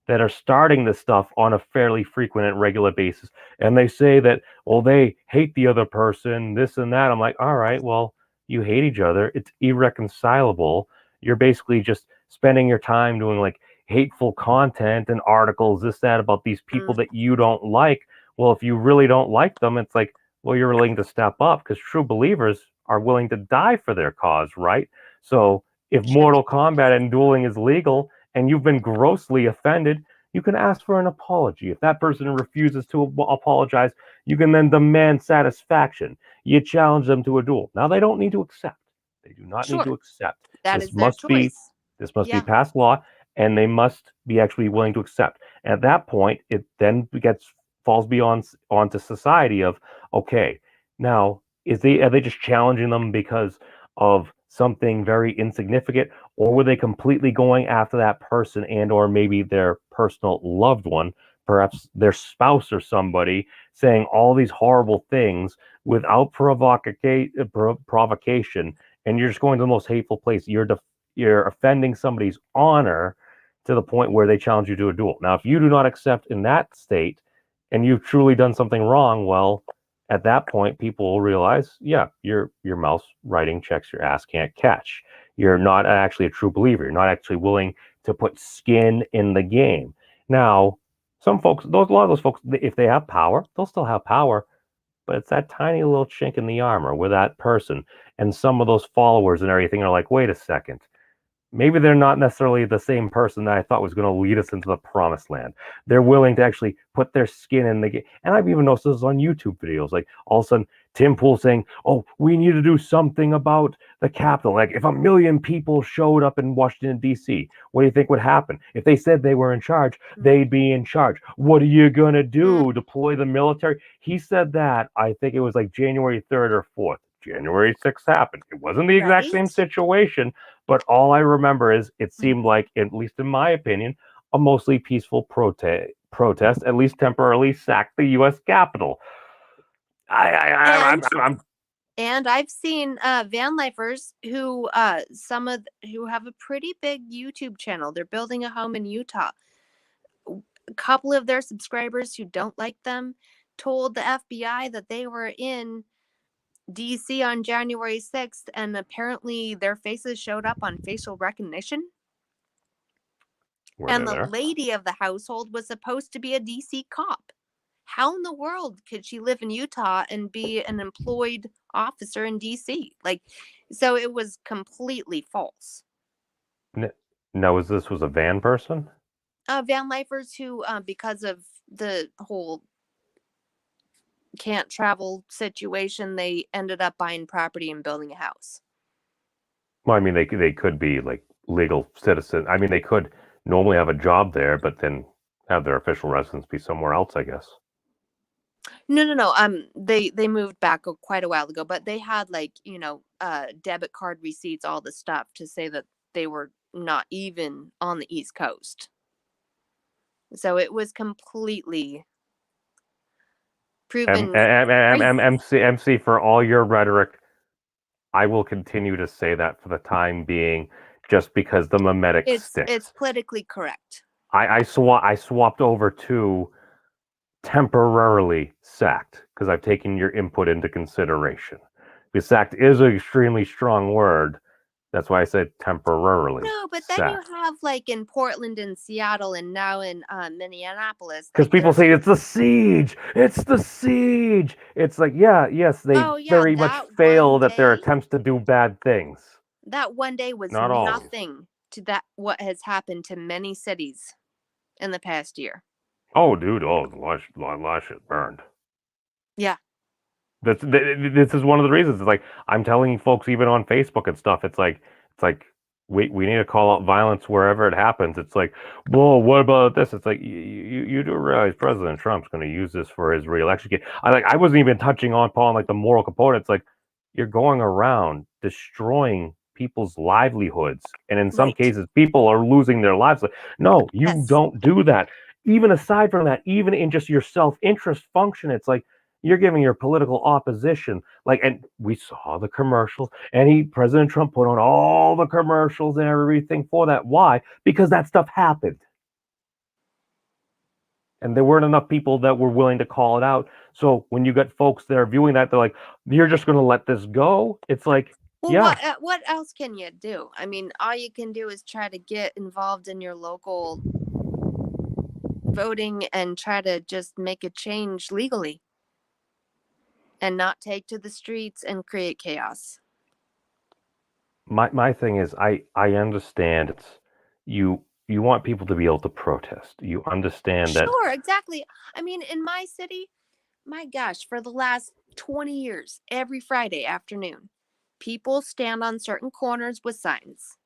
that are starting this stuff on a fairly frequent and regular basis, and they say that, well, they hate the other person, this and that. I'm like, all right, well, you hate each other. It's irreconcilable. You're basically just spending your time doing like hateful content and articles, this, that, about these people Mm, that you don't like. Well, if you really don't like them, it's like, well, you're willing to step up because true believers are willing to die for their cause, right? So if should be. Mortal Kombat and dueling is legal and you've been grossly offended, you can ask for an apology. If that person refuses to apologize, you can then demand satisfaction. You challenge them to a duel. Now they don't need to accept. They do not need Sure, to accept. that This is their must be choice. this must be Yeah. passed law, and they must be actually willing to accept. And at that point, it then gets falls beyond onto society of okay, now are they just challenging them because of something very insignificant, or were they completely going after that person and or maybe their personal loved one, perhaps their spouse or somebody, saying all these horrible things without provocation, and you're just going to the most hateful place. You're offending somebody's honor to the point where they challenge you to a duel. Now, if you do not accept in that state and you've truly done something wrong, well, at that point, people will realize, yeah, your mouth's writing checks your ass can't catch. You're not actually a true believer. You're not actually willing to put skin in the game. Now, Some folks, a lot of those folks, if they have power, they'll still have power, but it's that tiny little chink in the armor where that person and some of those followers and everything are like, wait a second, maybe they're not necessarily the same person that I thought was going to lead us into the promised land. They're willing to actually put their skin in the game. And I've even noticed this on YouTube videos. Like all of a sudden, Tim Pool saying, "Oh, we need to do something about the Capitol. Like if 1,000,000 people showed up in Washington D.C., what do you think would happen? If they said they were in charge, they'd be in charge. What are you gonna do? Deploy the military?" He said that. I think it was like January 3rd or 4th. January 6th happened. It wasn't the exact same Right. situation, but all I remember is it seemed like, at least in my opinion, a mostly peaceful protest, at least temporarily sacked the U.S. Capitol. I'm And I've seen van lifers who who have a pretty big YouTube channel. They're building a home in Utah. A couple of their subscribers who don't like them told the FBI that they were in DC on January 6th, and apparently their faces showed up on facial recognition. were And they the there? lady of the household was supposed to be a DC cop. How in the world could she live in Utah and be an employed officer in DC? Like, so it was completely false. No, this was a van person? Van lifers who, because of the whole can't travel situation, they ended up buying property and building a house. Well, I mean, they could be like legal citizens. I mean, they could normally have a job there, but then have their official residence be somewhere else, I guess. No. They moved back quite a while ago, but they had like debit card receipts, all the stuff to say that they were not even on the East Coast. So it was completely proven. MC, for all your rhetoric, I will continue to say that for the time being, just because the mimetic sticks. It's politically correct. I swapped over to temporarily sacked because I've taken your input into consideration. Because sacked is an extremely strong word. That's why I said temporarily. No, but then sacked. you have like in Portland and Seattle and now in Minneapolis. Because Like, people say it's the siege. It's the siege. It's like, yes, they very much that fail one at their day- attempts to do bad things. That one day was Not always. nothing to that what has happened to many cities in the past year. Oh, dude, a lot of shit burned. Yeah. This is one of the reasons. It's like I'm telling folks, even on Facebook and stuff. It's like we need to call out violence wherever it happens. It's like, whoa, what about this? It's like you do realize President Trump's going to use this for his reelection. I wasn't even touching upon like the moral component. It's like you're going around destroying people's livelihoods, and in some Right. cases, people are losing their lives. Like, no, you Yes. don't do that. Even aside from that, even in just your self-interest function, it's like you're giving your political opposition and we saw the commercials, and President Trump put on all the commercials and everything for that. Why? Because that stuff happened, and there weren't enough people that were willing to call it out. So when you got folks that are viewing that, they're like, you're just going to let this go? It's like, Well, yeah, what else can you do? I mean, all you can do is try to get involved in your local voting and try to just make a change legally and not take to the streets and create chaos. my thing is, I understand it's you want people to be able to protest. You understand that. Sure, exactly. I mean, in my city, my gosh, for the last 20 years, every Friday afternoon, people stand on certain corners with signs.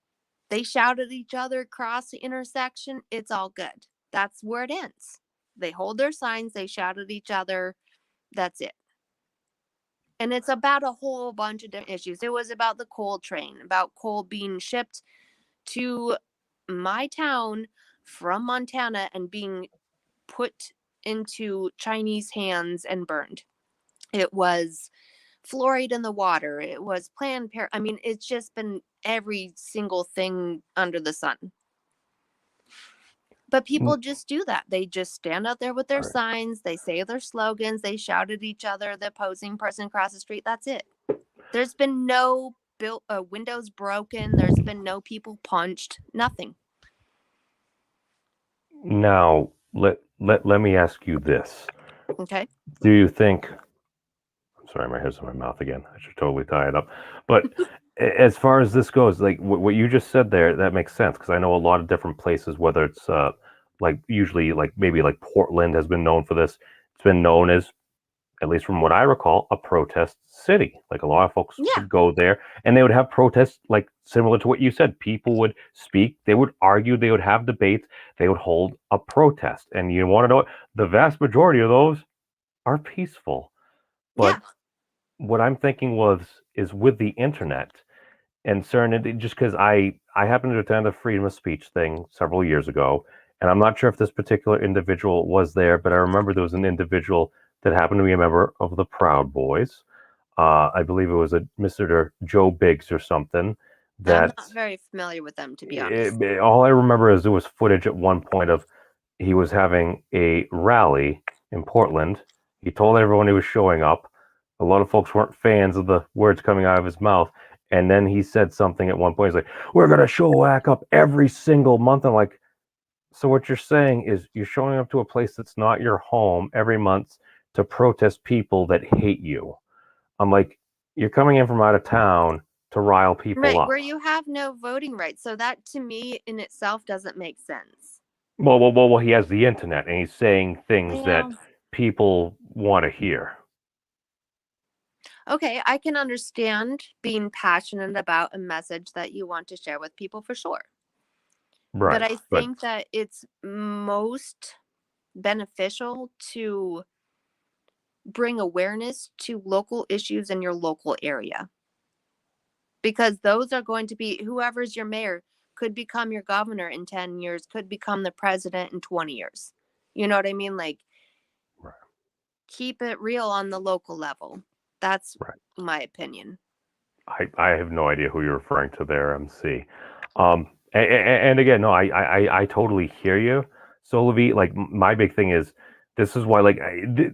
They shout at each other across the intersection. It's all good. That's where it ends. They hold their signs, they shout at each other. That's it. And it's about a whole bunch of different issues. It was about the coal train, about coal being shipped to my town from Montana and being put into Chinese hands and burned. It was fluoride in the water. It was Planned Parenthood. I mean, it's just been every single thing under the sun. But people just do that. They just stand out there with their Right. signs. They say their slogans. They shout at each other. The opposing person across the street. That's it. There's been no windows broken. There's been no people punched. Nothing. Now, let me ask you this: Okay. do you think? I'm sorry, my hair's in my mouth again. I should totally tie it up. But as far as this goes, like what you just said there, that makes sense because I know a lot of different places, whether it's like usually like maybe like Portland has been known for this. It's been known as, at least from what I recall, a protest city. Like a lot of folks Yeah. would go there and they would have protests like similar to what you said. People would speak, they would argue, they would have debates, they would hold a protest. And you want to know what? The vast majority of those are peaceful. Yeah. But what I'm thinking is with the internet and certain, just because I happened to attend a freedom of speech thing several years ago, and I'm not sure if this particular individual was there, but I remember there was an individual that happened to be a member of the Proud Boys. I believe it was a Mr. Joe Biggs or something. I'm That not very familiar with them, to be honest. all I remember is there was footage at one point of he was having a rally in Portland. He told everyone he was showing up. A lot of folks weren't fans of the words coming out of his mouth. And then he said something at one point. He's like, "We're gonna show back up every single month." I'm like, so what you're saying is you're showing up to a place that's not your home every month to protest people that hate you. I'm like, you're coming in from out of town to rile people Right, up. where you have no voting rights. So that to me in itself doesn't make sense. Well, he has the internet and he's saying things that Well, people want to hear. okay, I can understand being passionate about a message that you want to share with people for sure. But Right. I But think that it's most beneficial to bring awareness to local issues in your local area. Because those are going to be whoever's your mayor could become your governor in 10 years, could become the president in 20 years. You know what I mean? Like, right, keep it real on the local level. That's right. my opinion. I have no idea who you're referring to there, MC. And again, no, I totally hear you. So, Levi, like my big thing is this is why, like,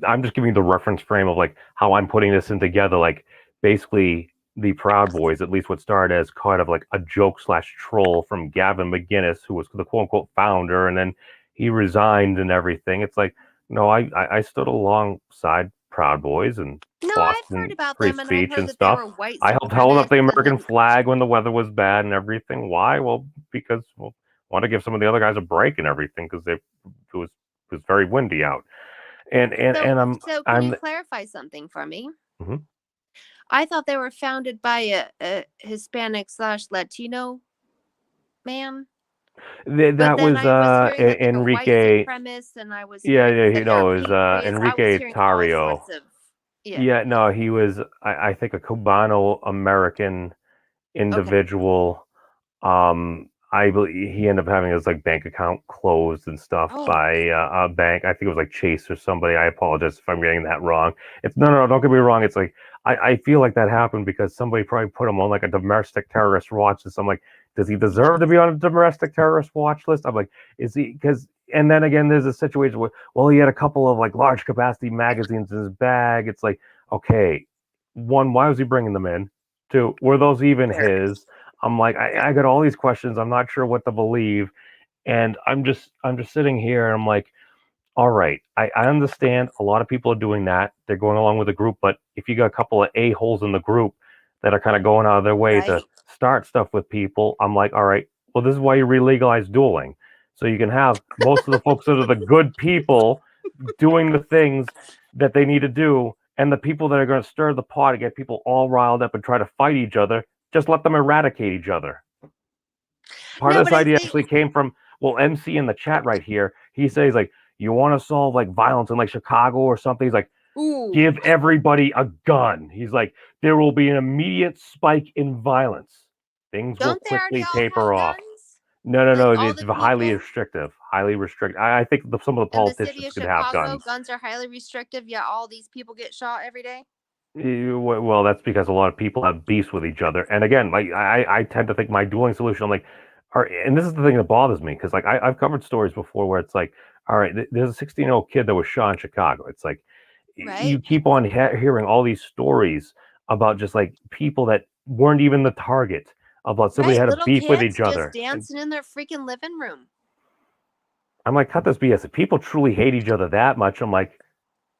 I'm just giving you the reference frame of like how I'm putting this in together. Like, basically, the Proud Boys, at least what started as kind of like a joke slash troll from Gavin McGinnis, who was the quote unquote founder, and then he resigned and everything. It's like, no, I stood alongside Proud Boys and No, I've heard Boston about free them and I've speech heard and that they stuff. were white I helped hold up the supremacists and American then flag when the weather was bad and everything. Why? Well, because want to give some of the other guys a break and everything because it was very windy out. And and so and I'm so can you I'm clarify something for me? mhm. I thought they were founded by a Hispanic slash Latino man. But That then was I was hearing that they were white Enrique. supremacists, and I was Yeah, hearing yeah, that no, they're it was patriots. I was Enrique hearing all Tario. sorts of yeah. Yeah, no, he was I think a Cubano American Okay. individual. I believe he ended up having his like bank account closed and stuff Oh, by a bank. I think it was like Chase or somebody. I apologize if I'm getting that wrong. It's no, don't get me wrong. It's like I feel like that happened because somebody probably put him on like a domestic terrorist watch list. I'm like, does he deserve to be on a domestic terrorist watch list? I'm like, is he? Because and then again, there's a situation where well, he had a couple of like large capacity magazines in his bag. It's like, okay, one, why was he bringing them in? Two, were those even his? I'm like, I got all these questions. I'm not sure what to believe. And I'm just sitting here and I'm like, all right, I understand a lot of people are doing that. They're going along with the group, but if you got a couple of a-holes in the group that are kind of going out of their way to right. start stuff with people, I'm like, all right, well, this is why you re-legalize dueling. So you can have most of the folks that are the good people doing the things that they need to do, and the people that are going to stir the pot and get people all riled up and try to fight each other, just let them eradicate each other. Part No, of but this I idea think actually came from well, MC in the chat right here. He says like, you want to solve like violence in like Chicago or something. He's like, ooh, give everybody a gun. He's like, there will be an immediate spike in violence. Things will don't they already quickly all have taper off. guns? No, no, Like no. all It's the highly people restrictive. Highly restricted. I think some of the in the city politicians of could have Chicago, guns. guns are highly restrictive, yet all these people get shot every day. Well, that's because a lot of people have beefs with each other. And again, like I tend to think my dueling solution, I'm like, and this is the thing that bothers me because like I've covered stories before where it's like, all right, there's a 16-year-old kid that was shot in Chicago. It's like Right? you keep on hearing all these stories about just like people that weren't even the target about somebody Right. had a Little beef with kids each just other. dancing in their freaking living room. I'm like, cut this BS. If people truly hate each other that much, I'm like,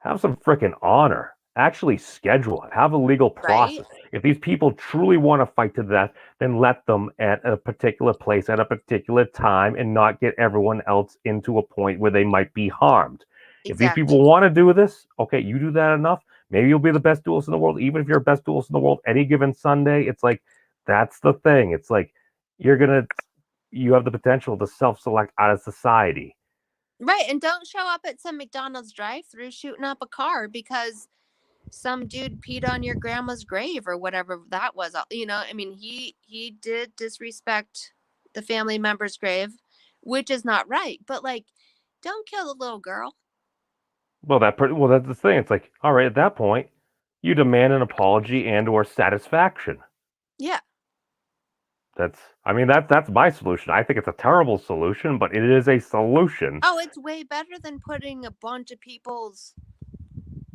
have some freaking honor. Actually schedule it. Have a legal Right? process. If these people truly want to fight to the death, then let them at a particular place at a particular time and not get everyone else into a point where they might be harmed. If these Exactly. people want to do this, okay, you do that enough. Maybe you'll be the best duelist in the world. Even if you're the best duelist in the world, any given Sunday, it's like that's the thing. It's like you have the potential to self-select out of society. Right, and don't show up at some McDonald's drive-through shooting up a car because some dude peed on your grandma's grave or whatever that was. You know, I mean, he did disrespect the family member's grave, which is not right. But like, don't kill the little girl. Well, that's the thing. It's like, all right, at that point, you demand an apology and/or satisfaction. Yeah. That's my solution. I think it's a terrible solution, but it is a solution. Oh, it's way better than putting a bunch of people's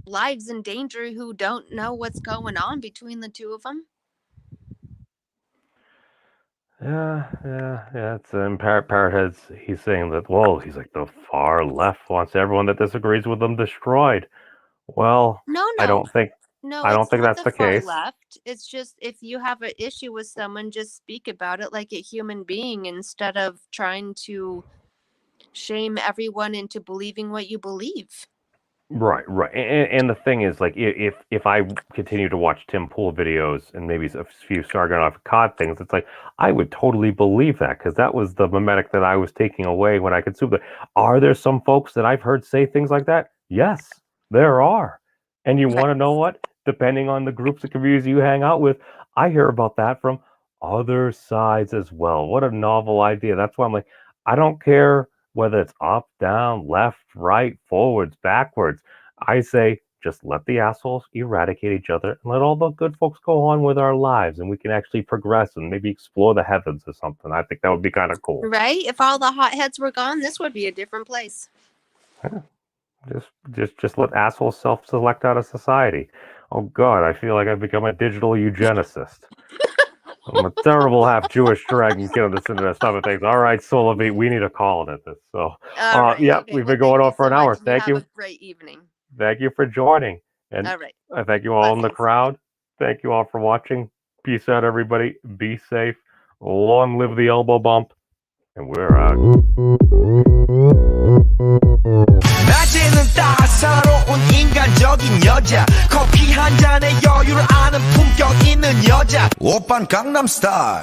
lives in danger who don't know what's going on between the two of them. Yeah. It's Parrothead's. He's saying that. Well, he's like the far left wants everyone that disagrees with them destroyed. Well, No, I don't think no, I don't it's think not that's the the far case. left. It's just if you have an issue with someone, just speak about it like a human being instead of trying to shame everyone into believing what you believe. Right. And the thing is, like, if I continue to watch Tim Pool videos and maybe a few Sarganoff COD things, it's like I would totally believe that because that was the mimetic that I was taking away when I consumed it. Are there some folks that I've heard say things like that? Yes, there are. And you want to know what? Depending on the groups of communities you hang out with, I hear about that from other sides as well. What a novel idea. That's why I'm like, I don't care whether it's up, down, left, right, forwards, backwards. I say just let the assholes eradicate each other and let all the good folks go on with our lives and we can actually progress and maybe explore the heavens or something. I think that would be kind of cool. Right? If all the hotheads were gone, this would be a different place. Just let assholes self-select out of society. Oh God, I feel like I've become a digital eugenicist. I'm a terrible half Jewish dragon kid on this internet stuff and things. All right, Solovit, we need a call at this. So, All right. yeah, Okay, we've well, been going thank on you for so an hour. much, and Thank you. Have a great evening. Thank you for joining. And All right. I thank you all in the Blessings. crowd. Thank you all for watching. Peace out, everybody. Be safe. Long live the elbow bump. And we're out. 낮에는 따사로운 인간적인 여자 커피 한 잔에 여유를 아는 품격 있는 여자 오빤 강남스타일